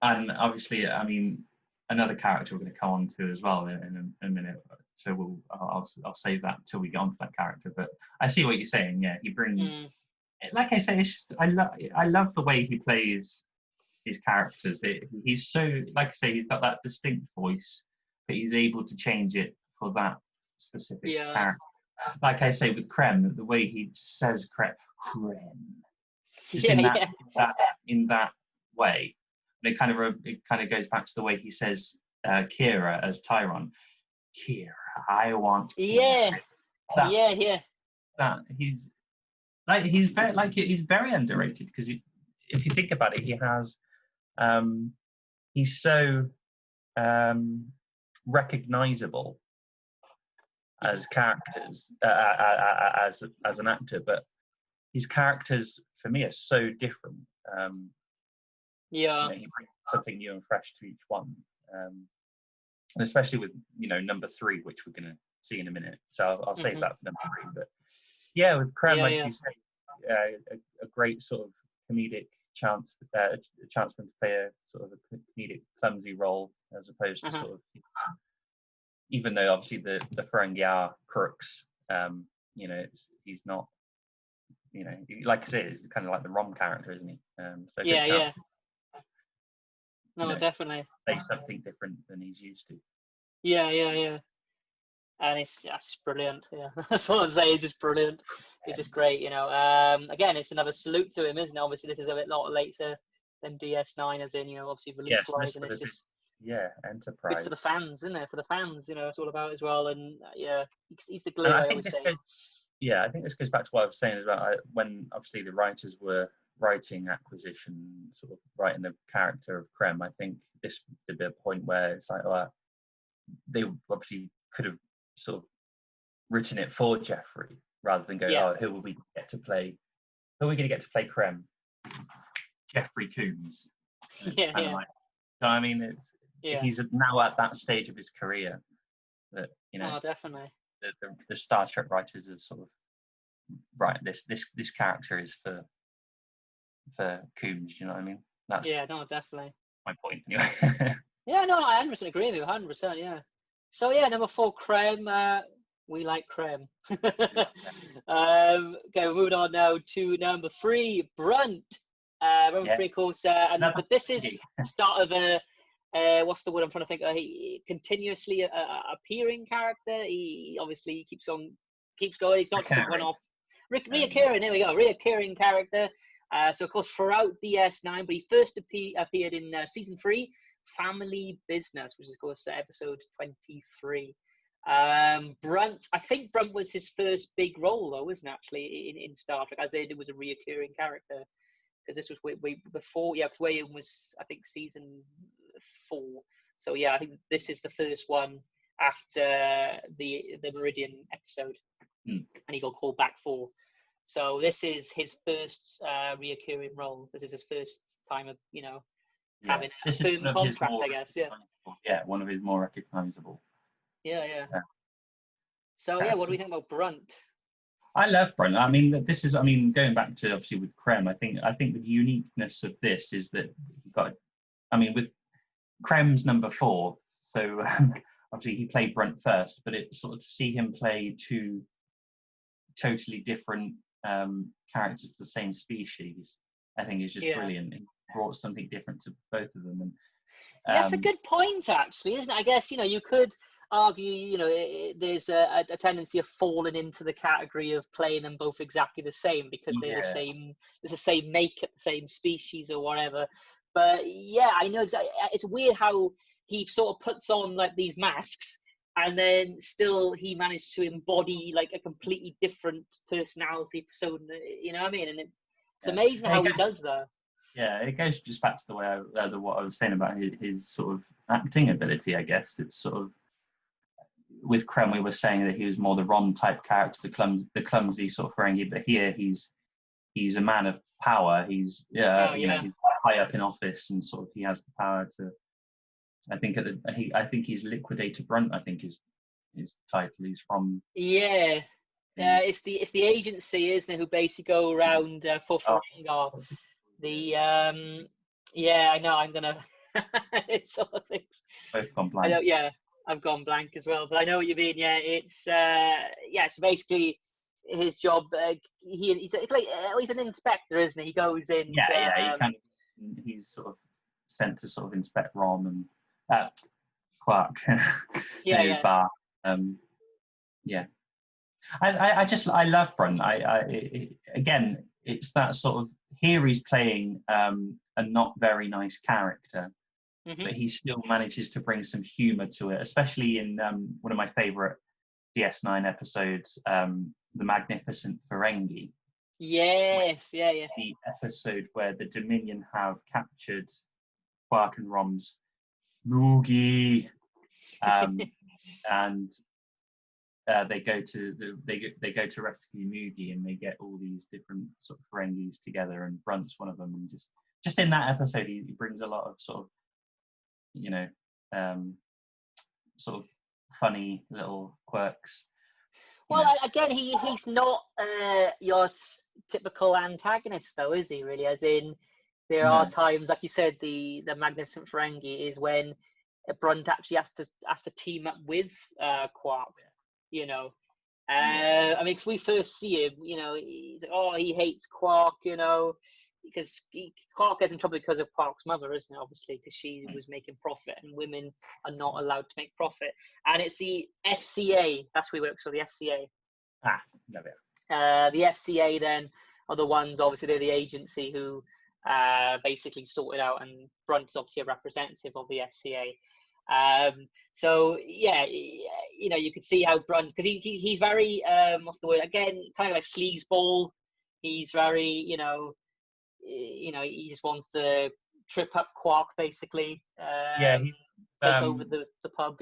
and obviously, I mean, another character we're going to come on to as well in a minute. So I'll save that till we get onto that character. But I see what you're saying. Yeah, he brings. Like I say, it's just I love the way he plays his characters. He's so, like I say, he's got that distinct voice, but he's able to change it for that specific character. Like I say with Krem, the way he just says Krem, just in that way. And it kind of goes back to the way he says Kira as Tyron. Kira, I want. Kira. That he's very underrated, because if you think about it, he has he's so recognizable as characters, as an actor, but his characters for me are so different. He brings something new and fresh to each one, and especially with number 3, which we're going to see in a minute. So I'll save that for number 3. But yeah, with Krem, you say, a great sort of comedic chance for him to play a sort of a comedic, clumsy role, as opposed to sort of, even though obviously the Ferengi are crooks, he's not, like I say, he's kind of like the Rom character, isn't he? So no, definitely. Play something different than he's used to. Yeah. And it's just brilliant. Yeah, that's what I'm saying. It's just brilliant. It's just great. Again, it's another salute to him, isn't it? Obviously, this is a bit lot later than DS9, as in, obviously release-wise, and it's just Enterprise. Good for the fans, isn't it? For the fans, it's all about as well. And he's the glue. I always say. I think this goes back to what I was saying as well. When obviously the writers were writing Acquisition, sort of writing the character of Krem, I think this would be a point where it's like, they obviously could have sort of written it for Jeffrey, rather than go, who are we going to get to play Krem? Jeffrey Combs. Like, so I mean, he's now at that stage of his career that definitely. The Star Trek writers are sort of, right, this character is for for Coombs. You know what I mean? That's Yeah, no, definitely. my point anyway. Yeah, no, I 100% agree with you, 100%, yeah. So yeah, number 4, Creme. We like Creme. Okay, we're moving on now to number 3, Brunt. Number 3, of course, but this is start of a what's the word I'm trying to think of? He continuously appearing character. He obviously keeps going. He's not just a one-off. Reoccurring. There we go. Reoccurring character. So of course throughout DS9, but he first appeared in season 3, Family Business, which is of course episode 23. Brunt. I think Brunt was his first big role, though, wasn't it, actually in Star Trek? As it was a reoccurring character, because this was way before. Yeah, because William was, I think, season 4. So yeah, I think this is the first one after the Meridian episode, and he got called back for. So this is his first reoccurring role. This is his first time of having a firm contract, I guess. Yeah, one of his more recognizable. Yeah. So yeah, what do we think about Brunt? I love Brunt. I mean, going back to obviously with Krem, I think the uniqueness of this is that with Krem's number 4, so obviously he played Brunt first, but it's sort of to see him play 2 totally different characters of the same species, I think is just brilliant. It brought something different to both of them. And that's a good point, actually, isn't it? I guess you could argue, there's a tendency of falling into the category of playing them both exactly the same because they're the same. There's the same makeup, the same species or whatever. But yeah, I know exactly. It's weird how he sort of puts on like these masks, and then still he managed to embody like a completely different personality persona. You know what I mean? And it's amazing how he does that. Yeah, it goes just back to the way what I was saying about his sort of acting ability. I guess it's sort of with Krem, we were saying that he was more the Ron type character, the clumsy sort of Ferengi, but here he's a man of power. He's he's high up in office, and sort of he has the power to. I think he's Liquidator Brunt. I think his title. He's from. Yeah. It's the agency, isn't it, who basically go around for Ferengi. I know. I'm gonna. It's sort of things. Both gone blank. I've gone blank as well, but I know what you mean. Yeah, it's so basically his job. He's an inspector, isn't he? He goes in. He's sort of sent to sort of inspect Rom and Quark. Bar. I love Brunt. Again, it's that sort of here he's playing a not very nice character. But he still manages to bring some humour to it, especially in one of my favourite DS9 episodes, The Magnificent Ferengi. Yes, yeah. The episode where the Dominion have captured Quark and Rom's Moogie, and they go to rescue Moogie, and they get all these different sort of Ferengis together, and Brunt's one of them. And just in that episode, he brings a lot of sort of sort of funny little quirks. Well, again, he's not your typical antagonist, though, is he? Really, as in, there are times, like you said, the Magnificent Ferengi is when Brunt actually has to team up with Quark. I mean, because we first see him, he's like, he hates Quark, because Quark gets in trouble because of Quark's mother, isn't it? Obviously, because she was making profit, and women are not allowed to make profit. And it's the FCA. That's who he works for, the FCA. The FCA then are the ones, obviously, they're the agency who basically sort it out, and Brunt is obviously a representative of the FCA. So yeah, you could see how Brunt, because he's very what's the word again? Kind of like sleazeball. He's very he just wants to trip up Quark, basically. Take over the pub,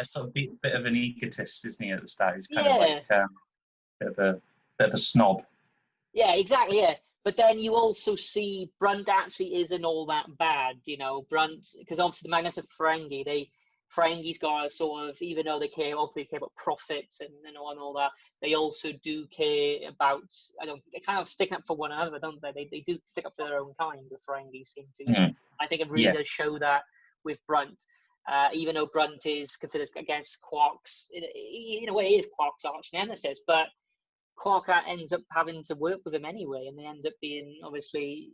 sort of bit of an egotist, isn't he, at the start? He's kind of like bit of a snob. Yeah, exactly. Yeah, but then you also see Brunt actually isn't all that bad, Brunt, because obviously the Magnificent Ferengi, they Ferengi's got a sort of, even though they obviously care about profits and all that, they also do care about, they kind of stick up for one another, don't they? They do stick up for their own kind, the Ferengis seem to. I think it really does show that with Brunt. Even though Brunt is considered against Quark's, in a way, he is Quark's arch nemesis, but Quark ends up having to work with him anyway, and they end up being, obviously,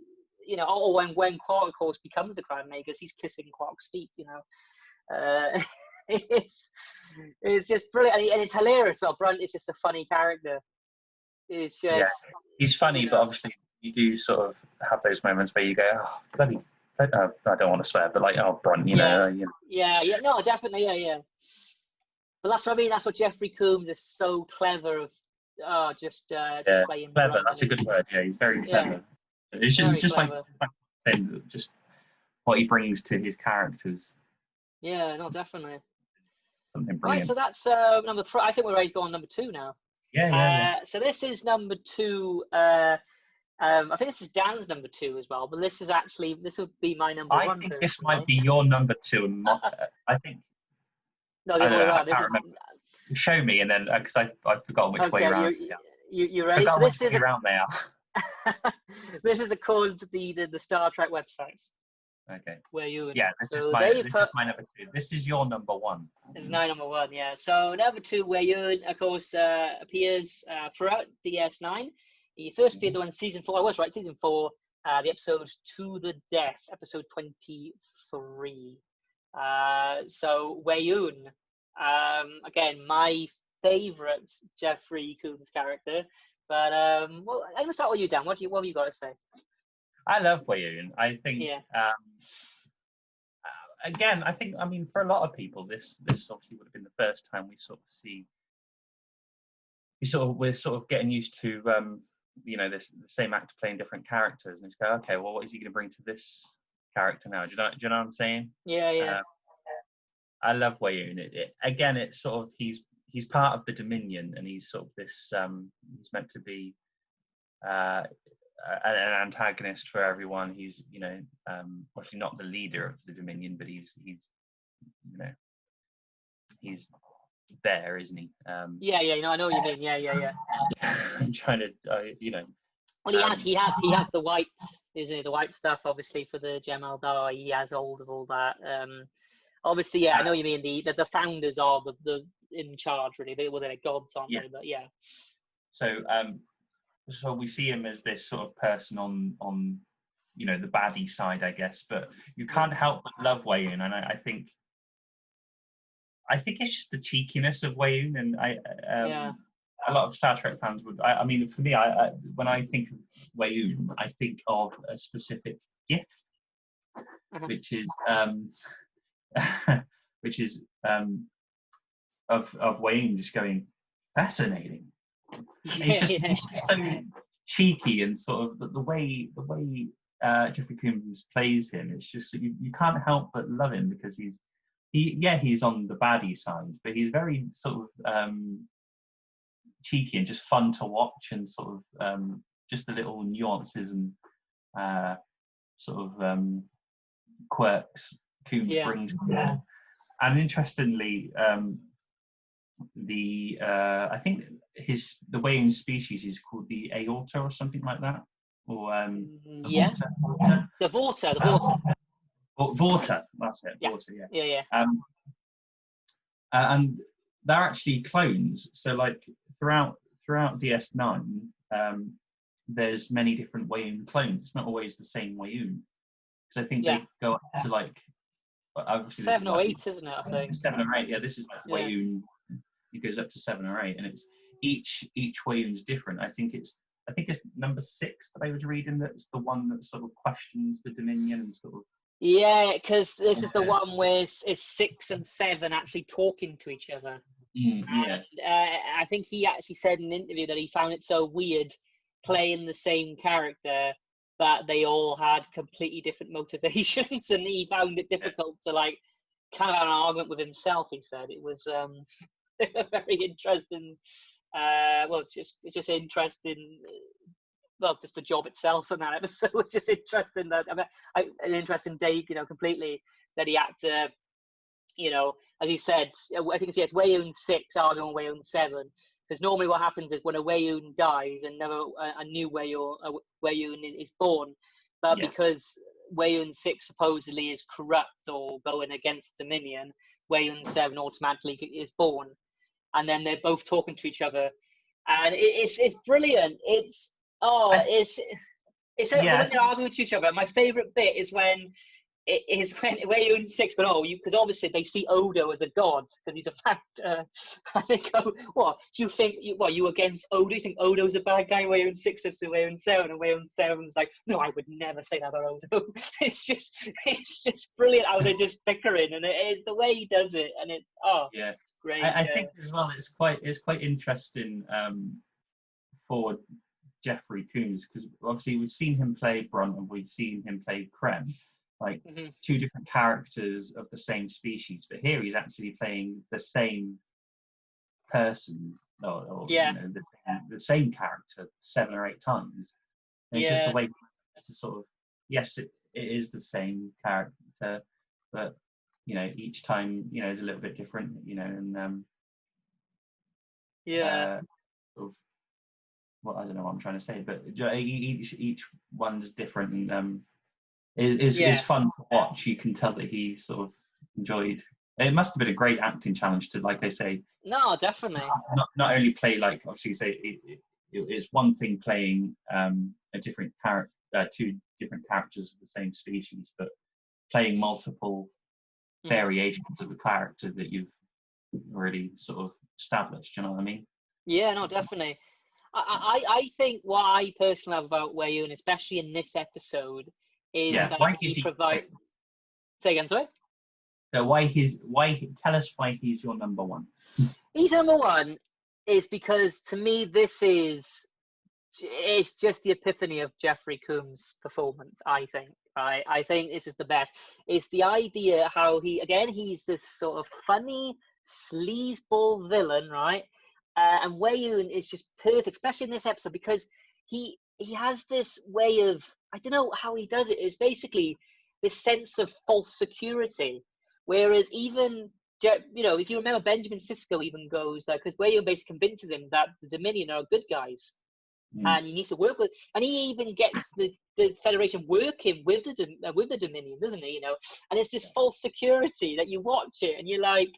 or when Quark, of course, becomes the Crown Maker, he's kissing Quark's feet, it's just brilliant, and it's hilarious. Well, Brunt is just a funny character. It's just he's funny, but obviously you do sort of have those moments where you go, oh, bloody. I don't want to swear, but like, oh, Brunt, no, definitely, But that's what I mean. That's what Jeffrey Combs is so clever of, just playing. Clever. Brunt. That's a good word. Yeah, he's very clever. It's just clever. like just what he brings to his characters. Yeah, no, definitely. Something brilliant. Right, so that's number 3. I think we're ready to go on number 2 now. Yeah. So this is number 2. I think this is Dan's number 2 as well, but this would be my number 1. I think this might be your number 2, and I think. No, the other way around. Show me, and then because I've forgotten which way around. You ready? So this is around they are. This is according to the Star Trek website. Okay. Where you? Yeah, this is my number 2. This is your number 1. This is my number 1. Yeah. So number 2, where you, of course, appears throughout DS9. He first appeared on season 4. I was right, season 4. The episode To the Death, episode 23. So Weyoun, again, my favourite Jeffrey Combs character. But well, I'm gonna start with you, Dan. What have you got to say? I love Weyoun. I think. Again, I mean, for a lot of people, this obviously would have been the first time we sort of see. We're sort of getting used to. The same actor playing different characters, and it's go, okay, well, what is he going to bring to this character now? Do you know what I'm saying? Yeah. I love Weyoun. Again, it's sort of he's part of the Dominion, and he's sort of this. He's meant to be an antagonist for everyone. He's obviously not the leader of the Dominion, but he's there, isn't he? I know what you mean. Yeah. I'm trying to, Well, he has the white, isn't it? The white stuff, obviously, for the Gem Eldar. He has all of that. Obviously, I know what you mean. The founders are the in charge, really. They're gods, aren't they? But yeah. So we see him as this sort of person on the baddie side, I guess. But you can't help but love Weyoun, and I think it's just the cheekiness of Weyoun, and a lot of Star Trek fans would. I mean, for me, when I think of Weyoun, I think of a specific gift, which is of Weyoun just going fascinating. He's just so cheeky, and sort of the way Jeffrey Combs plays him. It's just you can't help but love him, because he's on the baddie side, but he's very sort of cheeky and just fun to watch, and sort of just the little nuances and sort of quirks Combs brings to it. And interestingly, I think the Weyoun species is called the aorta or something like that, or the Vorta. Vorta, that's it. Yeah. Vorta, Yeah. And they're actually clones. So like throughout DS9, there's many different Weyoun clones. It's not always the same Weyoun. Because I think they go up to like 7 or 8, isn't it? I think 7 or 8. Yeah, this is like Weyoun. It goes up to 7 or 8, and it's each Weyoun's different. I think it's number 6 that I was reading. That's the one that sort of questions the Dominion and sort of. Yeah, because this is the one where it's 6 and 7 actually talking to each other. Yeah. And, I think he actually said in an interview that he found it so weird playing the same character, but they all had completely different motivations, and he found it difficult to like kind of have an argument with himself. He said it was very interesting. It's just interesting. Well, just the job itself and that episode was just interesting. That an interesting take, completely, that he had to you know, as he said, I think it's Weyoun 6 arguing Weyoun 7. Because normally what happens is when a Weyoun dies and never a new Weyoun is born, but Yeah. because Weyoun 6 supposedly is corrupt or going against Dominion, Weyoun 7 automatically is born. And then they're both talking to each other. And it's brilliant. It's Yeah, when they're arguing to each other. My favorite bit is when Weyoun 6, but because obviously they see Odo as a god because he's a factor. And they go, "What do you think? You against Odo? You think Odo's a bad guy?" Weyoun 6 says to Weyoun 7, and Weyoun 7's like, "No, I would never say that about Odo." It's just brilliant how they're just bickering, and it's the way he does it, and it's it's great. I think as well it's quite interesting for Jeffrey Combs, because obviously we've seen him play Brunt and we've seen him play Krem, like two different characters of the same species, but here he's actually playing the same person, or you know, the same character 7 or 8 times. And it's just the way to sort of, yes, it is the same character, but you know, each time, you know, is a little bit different, you know, and sort of, well, I don't know what I'm trying to say, but each one's different, and is fun to watch. You can tell that he sort of enjoyed. It must have been a great acting challenge to, like I say, no, definitely not only play, like obviously say it's one thing playing a different character, 2 different characters of the same species, but playing multiple variations of the character that you've already sort of established. You know what I mean? Yeah, no, definitely. I think what I personally love about Weyoun, especially in this episode, is that he provides. Say again, sorry. So tell us why he's your number 1. He's number 1 is because to me it's just the epiphany of Jeffrey Combs' performance. I think. Right? I think this is the best. It's the idea how he's this sort of funny sleazeball villain, right? And Weyoun is just perfect, especially in this episode, because he has this way of, I don't know how he does it. It's basically this sense of false security. Whereas even, you know, if you remember, Benjamin Sisko even goes, because Weyoun basically convinces him that the Dominion are good guys. And he needs to work with, and he even gets the Federation working with the Dominion, doesn't he? You know, and it's this false security that you watch it and you're like,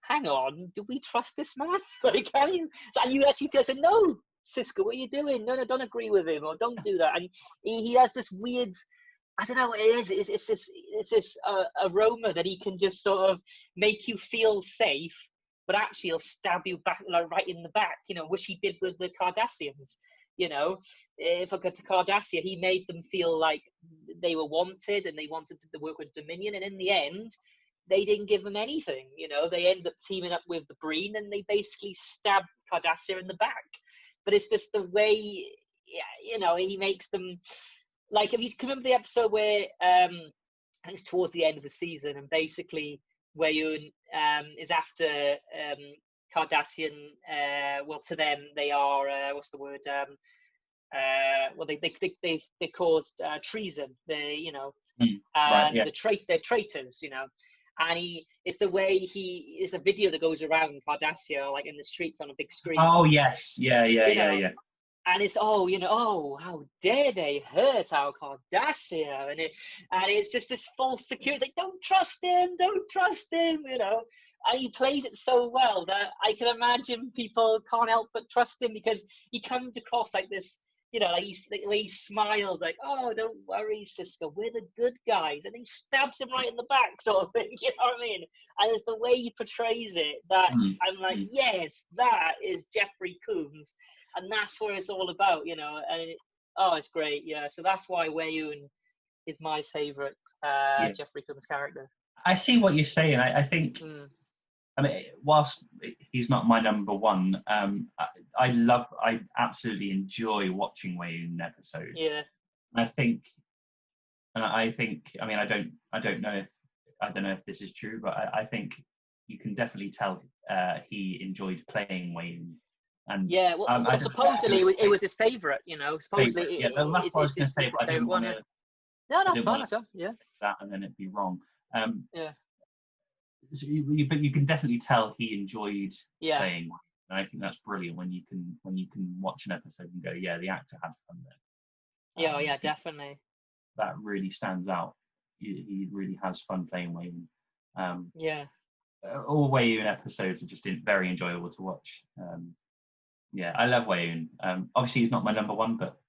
hang on, do we trust this man? Like, and you actually feel like, no, Sisko, what are you doing? No, don't agree with him, or don't do that. And he has this weird, I don't know what it is. It's this aroma that he can just sort of make you feel safe, but actually he'll stab you back, like right in the back. You know, which he did with the Cardassians. You know, if I go to Cardassia, he made them feel like they were wanted and they wanted to work with Dominion, and in the end, they didn't give them anything. You know, they end up teaming up with the Breen and they basically stab Cardassia in the back. But it's just the way, you know, he makes them, like, if you can remember the episode where I think it's towards the end of the season, and basically Weyoun is after Cardassian. Well, to them they are what's the word? Well, they caused treason. They, you know, and they're traitors. You know. And it's the way it's a video that goes around Cardassia, like in the streets on a big screen. Oh yes, yeah. And it's how dare they hurt our Cardassia, and it's just this false security. Like, don't trust him, you know. And he plays it so well that I can imagine people can't help but trust him, because he comes across like this. You know, like the way he smiles, like, oh, don't worry, Sisko, we're the good guys. And he stabs him right in the back, sort of thing, you know what I mean? And it's the way he portrays it that I'm like, yes, that is Jeffrey Combs. And that's what it's all about, you know? And it's great, yeah. So that's why Weyoun is my favourite Jeffrey Combs character. I see what you're saying. I think... I mean, whilst he's not my number 1, I absolutely enjoy watching Weyoun episodes. Yeah. I think, I mean, I don't know if this is true, but I think you can definitely tell he enjoyed playing Weyoun. And yeah, well, supposedly it was his favourite, you know. Supposedly, that's what I was going to say, but I didn't want to. No, that's fine. Yeah. That, and then it'd be wrong. but you can definitely tell he enjoyed Yeah. playing. And I think that's brilliant when you can watch an episode and go, yeah, the actor had fun there. Yeah, yeah, definitely. That really stands out. He really has fun playing Wayne. Yeah. All Wayne episodes are just very enjoyable to watch. Yeah, I love Wayne. Obviously, he's not my number one, but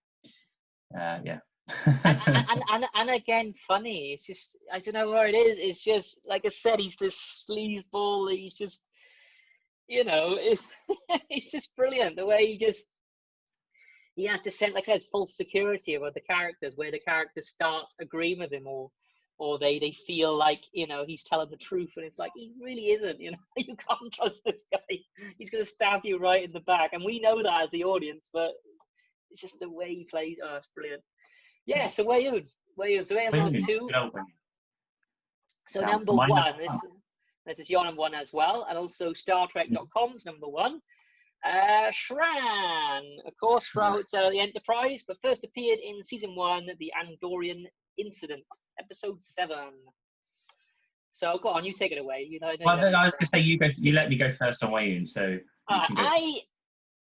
yeah. and again, funny. It's just, I don't know where it is. It's just, like I said, he's this sleazeball. He's just, it's it's just brilliant the way he has this sense, like I said, false security about the characters, where the characters start agreeing with him, or they feel like he's telling the truth, and it's like he really isn't. You can't trust this guy. He's gonna stab you right in the back, and we know that as the audience, but it's just the way he plays. Oh, it's brilliant. Yeah. So Wayun. So Wayun number two. So now, number one. This is your number one as well, and also StarTrek.com's number one. Shran, of course, throughout the Enterprise, but first appeared in season 1, The Andorian Incident, episode 7. So go on, you take it away. I was going to say you let me go first on Wayne, so I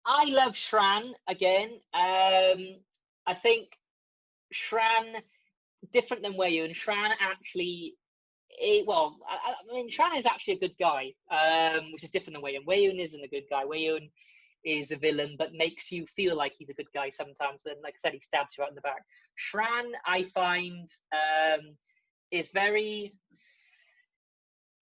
love Shran again. I think Shran, different than Wayun. Shran actually, Shran is actually a good guy, which is different than Wayun. Wayun isn't a good guy. Wayun is a villain, but makes you feel like he's a good guy sometimes. But like I said, he stabs you out in the back. Shran, I find, is very,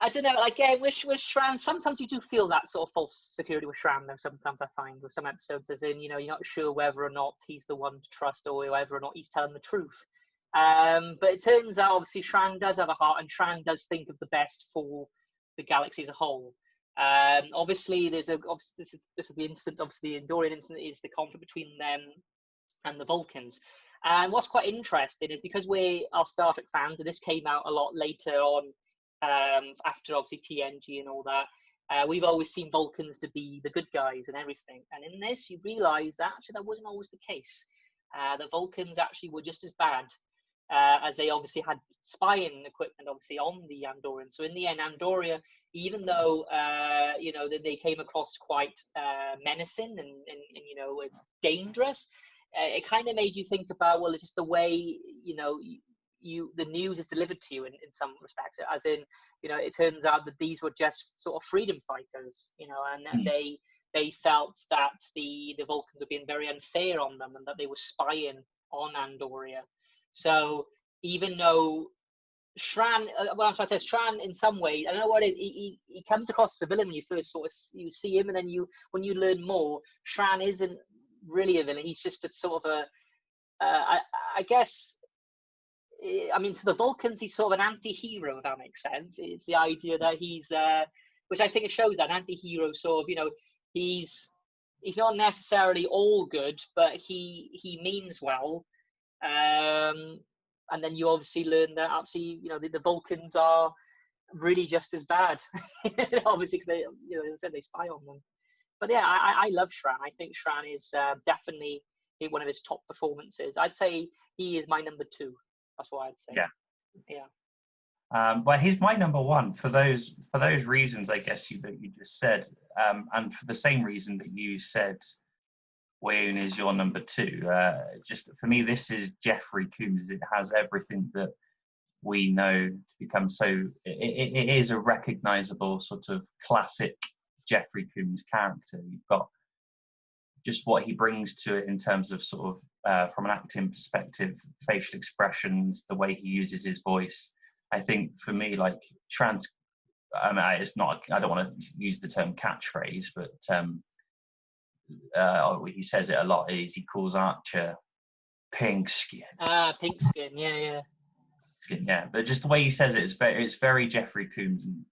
I don't know, again, with Shran, sometimes you do feel that sort of false security with Shran, though, sometimes I find, with some episodes, as in, you're not sure whether or not he's the one to trust, or whether or not he's telling the truth. But it turns out, obviously, Shran does have a heart, and Shran does think of the best for the galaxy as a whole. Obviously, this is the incident. Obviously, the Andorian incident is the conflict between them and the Vulcans. And what's quite interesting is, because we are Star Trek fans, and this came out a lot later on, after obviously TNG and all that, we've always seen Vulcans to be the good guys and everything. And in this, you realise that actually that wasn't always the case. The Vulcans actually were just as bad. As they obviously had spying equipment, obviously, on the Andorians. So in the end, Andoria, even though they came across quite menacing and dangerous, it kind of made you think about, well, it's just the way the news is delivered to you in some respects. As in, it turns out that these were just sort of freedom fighters, and they felt that the Vulcans were being very unfair on them, and that they were spying on Andoria. So even though Shran, what I'm trying to say, Shran, in some way, I don't know what it is, he comes across as a villain when you first sort of you see him, and then when you learn more, Shran isn't really a villain. He's just a sort of I guess, I mean, to the Vulcans, he's sort of an anti-hero, if that makes sense. It's the idea that he's, which I think it shows that anti-hero sort of, he's not necessarily all good, but he means well. And then you obviously learn that actually, the Vulcans are really just as bad, obviously, because they spy on them. But yeah, I love Shran. I think Shran is definitely one of his top performances. I'd say he is my number 2. That's what I'd say. Yeah. Well, he's my number 1 for those reasons, I guess, that you just said, and for the same reason that you said Wayne is your number 2. Just for me, this is Jeffrey Combs. It has everything that we know to become so. It is a recognizable sort of classic Jeffrey Combs character. You've got just what he brings to it in terms of sort of from an acting perspective, facial expressions, the way he uses his voice. I think for me, like it's not. I don't want to use the term catchphrase, but he says it a lot. Is he calls Archer pink skin? Pink skin. Yeah. Skin, yeah. But just the way he says it, it's very Jeffrey Combs, and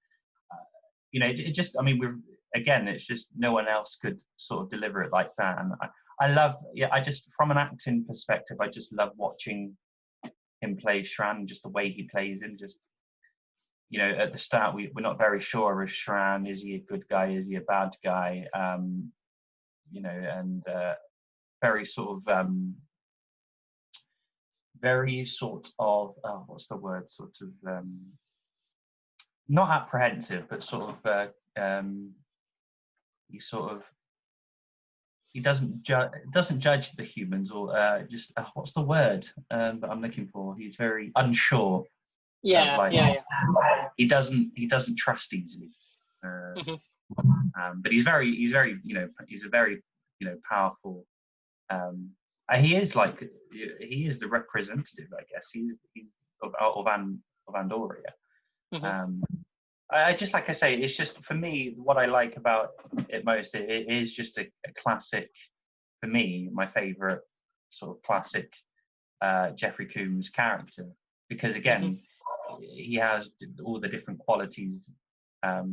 it just. I mean, it's just no one else could sort of deliver it like that. And I love. Yeah, I just from an acting perspective, I just love watching him play Shran. Just the way he plays him. Just at the start, we're not very sure of Shran. Is he a good guy? Is he a bad guy? And very sort of, what's the word? Sort of not apprehensive, but sort of he doesn't judge the humans, or just what's the word that I'm looking for? He's very unsure of, Yeah, like, yeah, he doesn't trust easily. yeah. But he's a very powerful. He is the representative, I guess. He's of Andoria. Mm-hmm. I just, like I say, it's just, for me, what I like about it most. It is just a classic, for me, my favourite sort of classic Jeffrey Combs character, because again, he has all the different qualities, but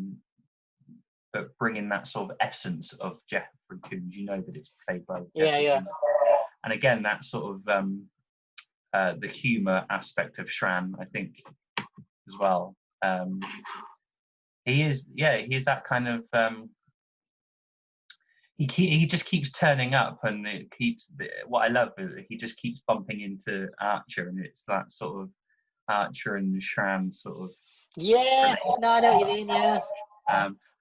bringing that sort of essence of Jeffrey Combs. You know that it's played by Jeffrey Combs. And again, that sort of the humour aspect of Shran, I think, as well. He is that kind of. He just keeps turning up, and what I love is he just keeps bumping into Archer, and it's that sort of Archer and Shran sort of. Yeah, no, I know what you mean. Yeah.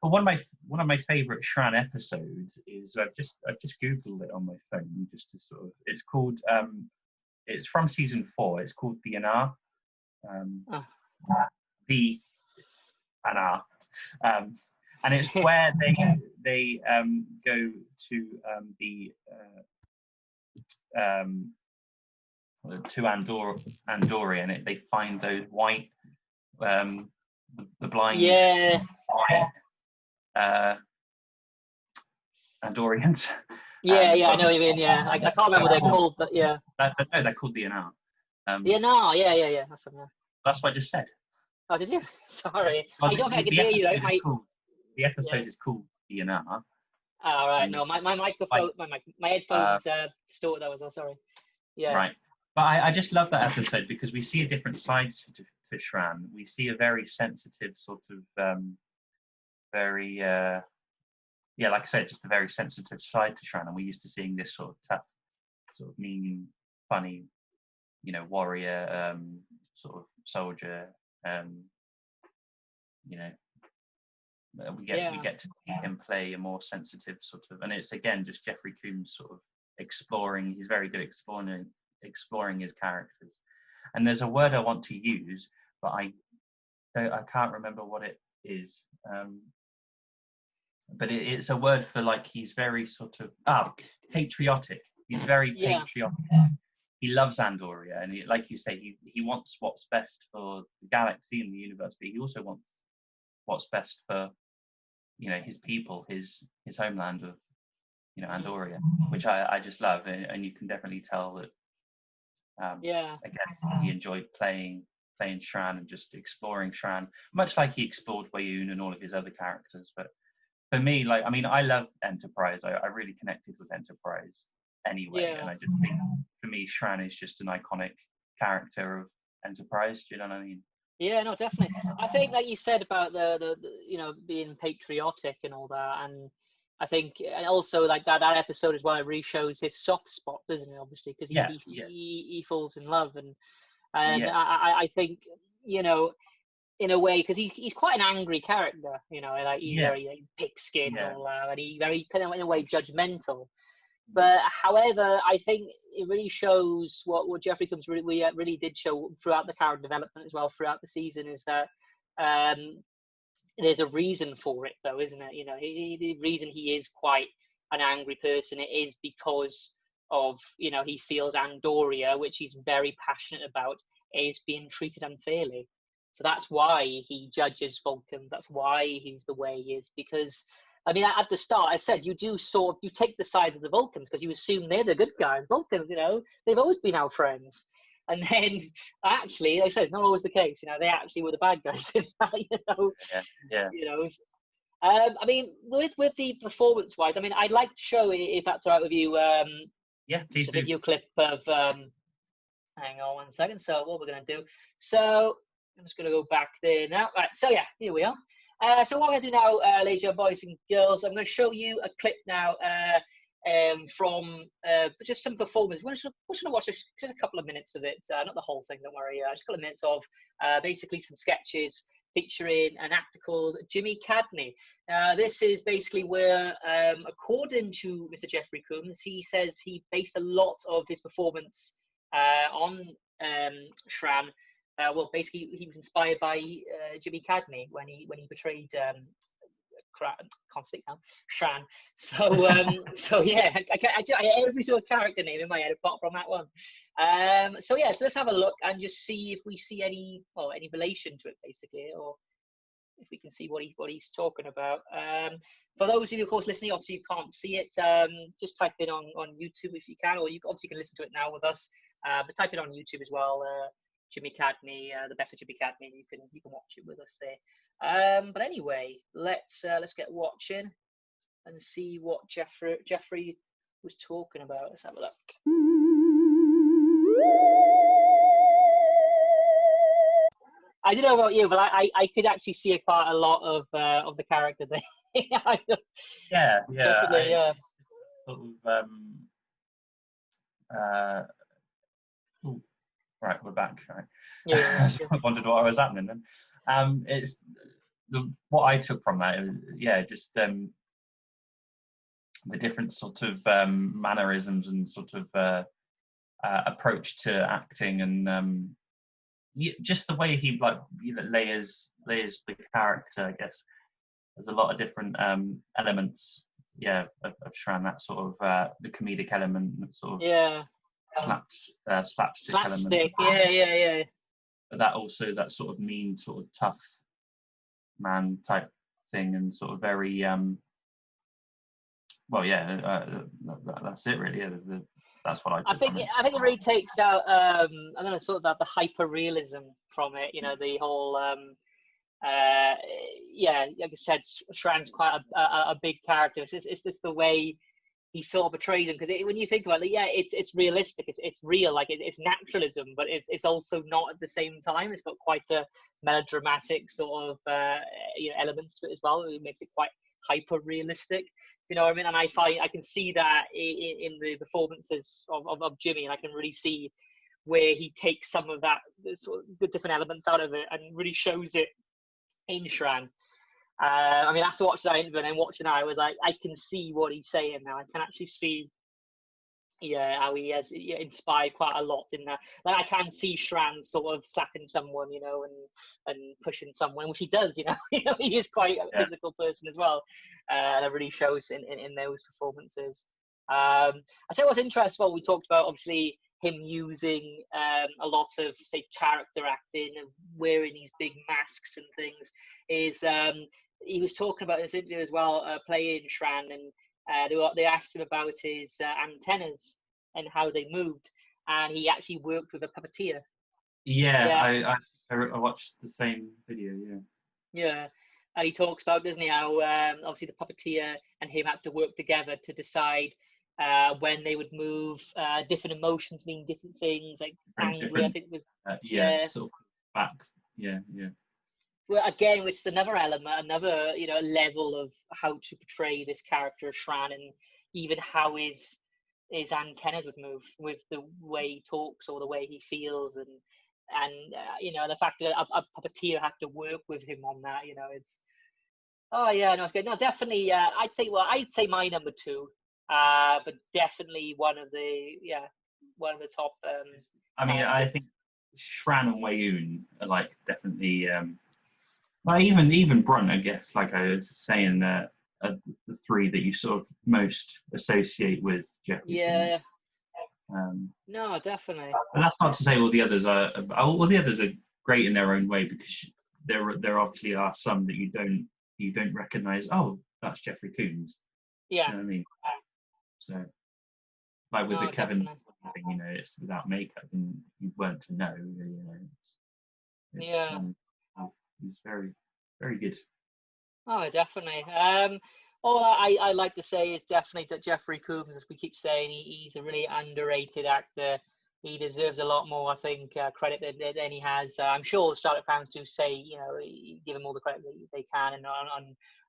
But one of my favourite Shran episodes is, I've just googled it on my phone just to sort of. It's called. It's from season 4. It's called The Anar. The Anar. And it's where they go to to Andoria, and they find those white the blind white Andorians. Yeah, I know what you mean. Yeah, I can't remember what they're called, but yeah. No, they're called the Anar. The Anar, yeah. That's what I just said. Oh, did you? Sorry, Well, I don't think I could hear you. The episode is called The Anar. Oh, right. No, my microphone, my headphones distorted. That was all. Sorry. Yeah. Right. But I just love that episode because we see a different side to Shran. We see a very sensitive sort of, very, like I said, just a very sensitive side to Shran. And we're used to seeing this sort of tough, sort of mean, funny, warrior, sort of soldier. We get to see him play a more sensitive sort of, and it's again just Jeffrey Combs sort of exploring. He's very good at exploring his characters. And there's a word I want to use, but I can't remember what it is. But it's a word for, like, he's very sort of patriotic. He's very patriotic. He loves Andoria, and like you say, he wants what's best for the galaxy and the universe, but he also wants what's best for his people, his homeland of Andoria, which I just love, and you can definitely tell that. Again, he enjoyed playing Shran and just exploring Shran, much like he explored Wayoon and all of his other characters. But for me, I love Enterprise. I really connected with Enterprise anyway, and I just think, for me, Shran is just an iconic character of Enterprise. Do you know what I mean? Yeah, no, definitely. I think, like you said about the being patriotic and all that, and I think, and also like that episode as well, it really shows his soft spot, doesn't it? Obviously, because he falls in love, and I think in a way, because he's quite an angry character, like he's very pig-skinned and all that, and he's very kind of in a way judgmental. But however, I think it really shows what Jeffrey Combs really did show throughout the character development as well throughout the season, is that there's a reason for it, though, isn't it? The reason he is quite an angry person, it is because of he feels Andoria, which he's very passionate about, is being treated unfairly. So that's why he judges Vulcans. That's why he's the way he is, because. I mean, at the start, I said you take the sides of the Vulcans because you assume they're the good guys. Vulcans, they've always been our friends. And then, actually, like I said, not always the case. They actually were the bad guys in that. I mean, with the performance-wise, I mean, I'd like to show, if that's all right with you, please a video clip of. Hang on 1 second. So what we're going to do? So I'm just going to go back there now. Right. So yeah, here we are. So what I'm going to do now, ladies and boys and girls, I'm going to show you a clip now from just some performance. We're just going to watch just a couple of minutes of it, not the whole thing, don't worry, just a couple of minutes of basically some sketches featuring an actor called Jimmy Cadney. This is basically where, according to Mr. Jeffrey Combs, he says he based a lot of his performance on Shran. Well, basically, he was inspired by Jimmy Cadney when he portrayed can't speak now, Shran. So yeah, I every single character name in my head apart from that one. So let's have a look and just see if we see any relation to it, basically, or if we can see what he's talking about. For those of you, of course, listening, obviously you can't see it. Just type it on YouTube if you can, or you obviously can listen to it now with us. But type it on YouTube as well. Jimmy Cadney, the best of Jimmy Cadney. You can watch it with us there. But anyway, let's get watching and see what Jeffrey was talking about. Let's have a look. I don't know about you, but I could actually see quite a lot of the character there. Yeah. Yeah. Sort of, right, we're back. Right. Yeah. I wondered what was happening then. It's what I took from that. Just the different sort of mannerisms and sort of approach to acting, and just the way he layers the character. I guess there's a lot of different elements. Of Shran, that sort of the comedic element, that sort of slapstick element. Yeah. But that also that sort of mean, sort of tough man type thing, and sort of very that's it really. That's what I think it really takes out I don't know, sort of that the hyper realism from it. You know, the whole like I said, Shran's quite a big character. It's just the way he sort of portrays him, because when you think about it, it's realistic, it's real, like it's naturalism, but it's also not at the same time. It's got quite a melodramatic sort of elements to it as well. It makes it quite hyper realistic, you know what I mean? And I can see that in the performances of Jimmy, and I can really see where he takes some of that sort of the different elements out of it and really shows it in Shran. I mean, after watching that interview and then watching that, I was like, I can see what he's saying now. I can actually see, how he has inspired quite a lot in that. Like, I can see Shran sort of slapping someone, you know, and pushing someone, which he does, you know. He is quite a physical person as well, and it really shows in those performances. I say what's interesting. Well, we talked about obviously him using a lot of, say, character acting and wearing these big masks and things. Is he was talking about in this interview as well, playing Shran, and they asked him about his antennas and how they moved, and he actually worked with a puppeteer. I watched the same video. Yeah, and he talks about, doesn't he, how obviously the puppeteer and him had to work together to decide when they would move. Different emotions mean different things, like angry, I think was sort of back. Well, again, which is another element, another level of how to portray this character of Shran, and even how his antennas would move with the way he talks or the way he feels, and the fact that a puppeteer had to work with him on that. It's it's good. No, definitely. I'd say my number two, but definitely one of the top. I mean, I think Shran and Wayoon are like definitely. Like even Brunt, I guess, like I was saying, the three that you sort of most associate with Jeffrey. Yeah. No, definitely. And that's not to say all the others are great in their own way, because there obviously are some that you don't recognise. Oh, that's Jeffrey Combs. Yeah. You know what I mean? So, like with the Kevin thing, it's without makeup, and you weren't to know. He's very, very good. Oh, definitely. All I like to say is definitely that Jeffrey Combs, as we keep saying, he's a really underrated actor. He deserves a lot more, I think, credit than he has. I'm sure Star Trek fans do say, give him all the credit that they can, and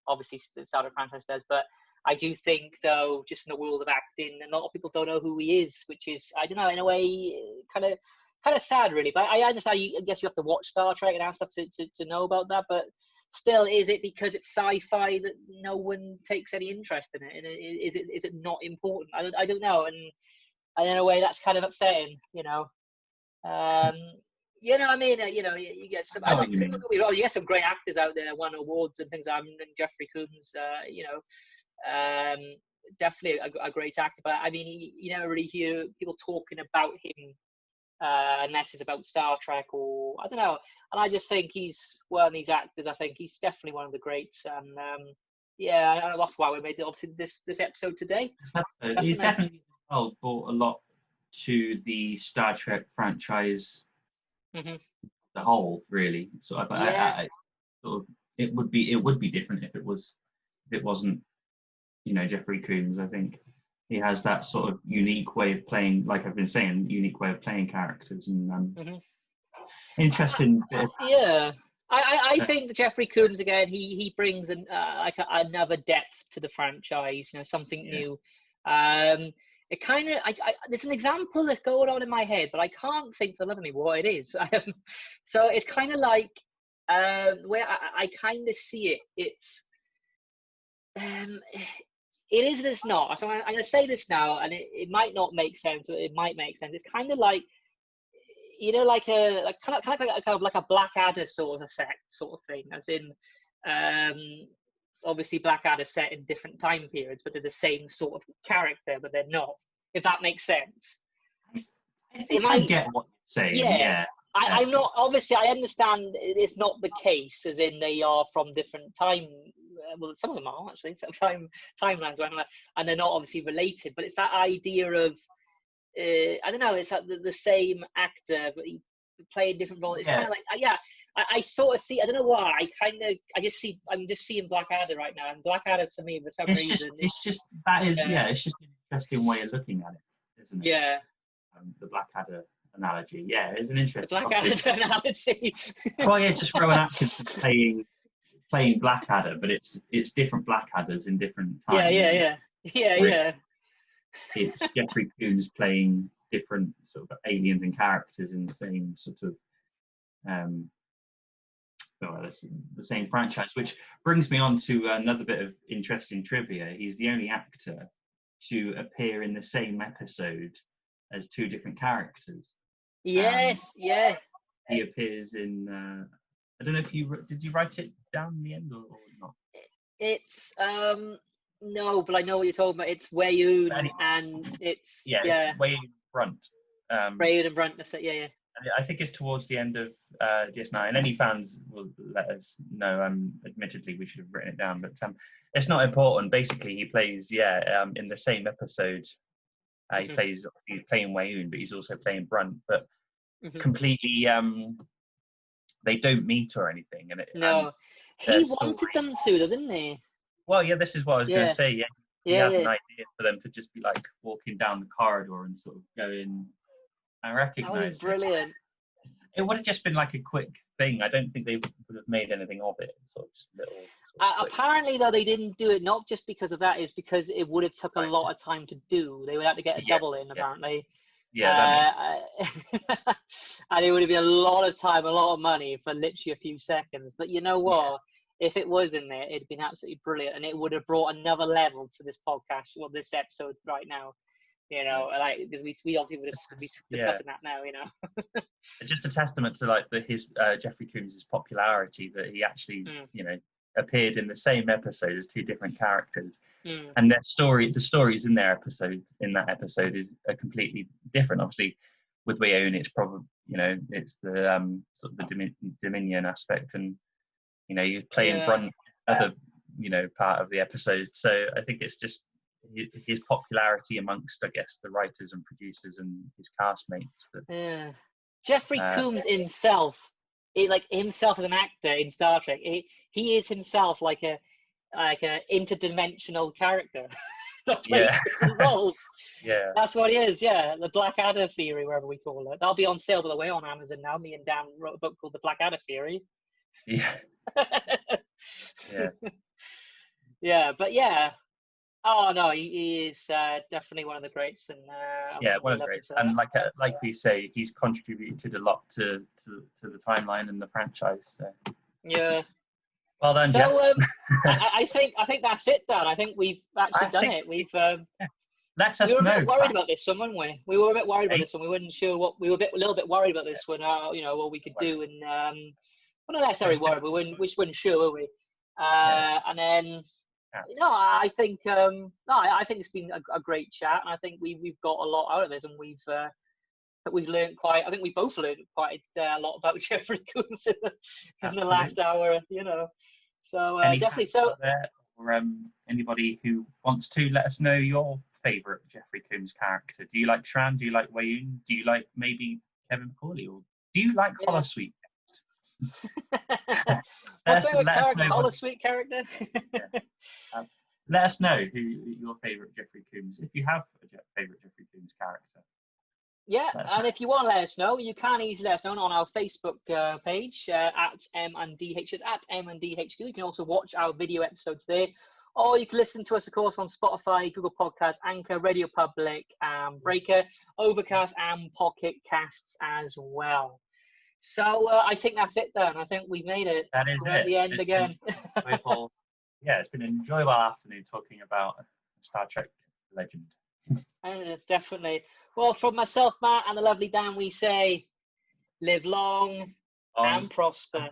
obviously the Star Trek franchise does. But I do think, though, just in the world of acting, a lot of people don't know who he is, which is, I don't know, in a way, kind of kind of sad, really. But I understand. I guess you have to watch Star Trek and stuff to know about that. But still, is it because it's sci-fi that no one takes any interest in it? And is it not important? I don't know. And in a way, that's kind of upsetting. I mean, you get some. I know what you mean. You get some great actors out there, won awards and things. And Jeffrey Combs, definitely a great actor. But I mean, you never really hear people talking about him unless it's about Star Trek or I don't know. And I just think he's one of these actors. I think he's definitely one of the greats. And that's why we made obviously this episode today. He's definitely brought a lot to the Star Trek franchise, the whole, really. So I sort of, it would be different if it wasn't, Jeffrey Combs. I think he has that sort of unique way of playing, like I've been saying, unique way of playing characters and interesting. I think Jeffrey Combs again. He brings another depth to the franchise. Something new. It kind of, there's an example that's going on in my head, but I can't think for the life of me what it is. So it's kind of like where I kind of see it. It is and it's not. So I'm going to say this now, and it might not make sense, or it might make sense. It's kind of like, like a Blackadder sort of effect, sort of thing, as in. Obviously Blackadder set in different time periods, but they're the same sort of character, but they're not. If that makes sense. I think I get what you're saying. Yeah. I'm not. Obviously, I understand it's not the case, as in they are from different time. Well, some of them are actually timelines, and they're not obviously related. But it's that idea of I don't know. It's like the same actor, but he playing different roles. It's kind of like I sort of see. I don't know why. I'm just seeing Blackadder right now, and Blackadder to me for some reason. It's just an interesting way of looking at it, isn't it? Yeah. The Blackadder analogy. Yeah, it's an interesting. Blackadder analogy. Well, yeah, just throw an actor playing Blackadder, but it's different Blackadders in different times. Yeah. It's Jeffrey Combs playing different sort of aliens and characters in the same sort of the same franchise, which brings me on to another bit of interesting trivia. He's the only actor to appear in the same episode as two different characters. Yes. He appears in I don't know if did you write it down in the end or not? It's no, but I know what you're talking about. It's Wayoon and it's It's Wayoon Brunt. Wayoon and Brunt. That's it. Yeah. I think it's towards the end of DS9. And any fans will let us know. Admittedly, we should have written it down, but it's not important. Basically, he plays in the same episode. He plays obviously playing Wayoon, but he's also playing Brunt. But completely, they don't meet or anything. And he wanted them to, didn't he? Well, yeah, this is what I was going to say. He had an idea for them to just be like walking down the corridor and sort of going. I recognise. That was brilliant. It would have just been like a quick thing. I don't think they would have made anything of it. Sort of just a little. Apparently, though, they didn't do it not just because of that. It's because it would have took a lot of time to do. They would have to get a double in, apparently. Yeah. And it would have been a lot of time, a lot of money for literally a few seconds. But you know what? Yeah. If it was in there, it'd been absolutely brilliant, and it would have brought another level to this podcast, this episode right now. Because we obviously would be discussing that now. Just a testament to his Jeffrey Combs' popularity that he actually appeared in the same episode as two different characters, and the stories in that episode are completely different. Obviously, with Wayoon, it's probably it's the sort of the Dominion aspect, and you're playing Brunt other part of the episode. So I think it's just his popularity amongst, I guess, the writers and producers and his castmates. Jeffrey Combs himself, himself as an actor in Star Trek, he is himself like a interdimensional character. Roles. Yeah, that's what he is. Yeah, the Blackadder theory, wherever we call it. That'll be on sale, by the way, on Amazon now. Me and Dan wrote a book called The Blackadder Theory. Yeah. Yeah, but Oh no, he is definitely one of the greats, and Yeah, one we of the love his. greats. And like we say, he's contributed a lot to the timeline and the franchise. So. Yeah. Well done, Jeff. So I think that's it, Dan. I think we've actually done it. We've let we us were a know. bit worried about this one, weren't we? We were a bit worried about this one. We weren't sure what we were a little bit worried about this one. You know, what we could do, and well, not necessarily worried. We just weren't sure, were we? And then. No, I think I think it's been a great chat, and I think we've got a lot out of this, and we've learned quite. I think we both learned quite a lot about Jeffrey Combs in the last hour, you know. So definitely. So there, or anybody who wants to let us know your favourite Jeffrey Combs character. Do you like Shran? Do you like Wayoon? Do you like maybe Kevin McCauley? Or do you like Holosuite? My favourite character, Holosuite character. Let us know who your favourite Jeffrey Combs, if you have a favourite Jeffrey Combs character. Yeah, and if you want to let us know, you can easily let us know on our Facebook page at M&DH, at M&DHQ. You can also watch our video episodes there, or you can listen to us, of course, on Spotify, Google Podcasts, Anchor, Radio Public, Breaker, Overcast, and Pocket Casts as well. So I think that's it, then. I think we've made it. That is We're at the end again. Yeah, it's been an enjoyable afternoon talking about Star Trek legend. Definitely. Well, from myself, Matt, and the lovely Dan, we say, live long and prosper.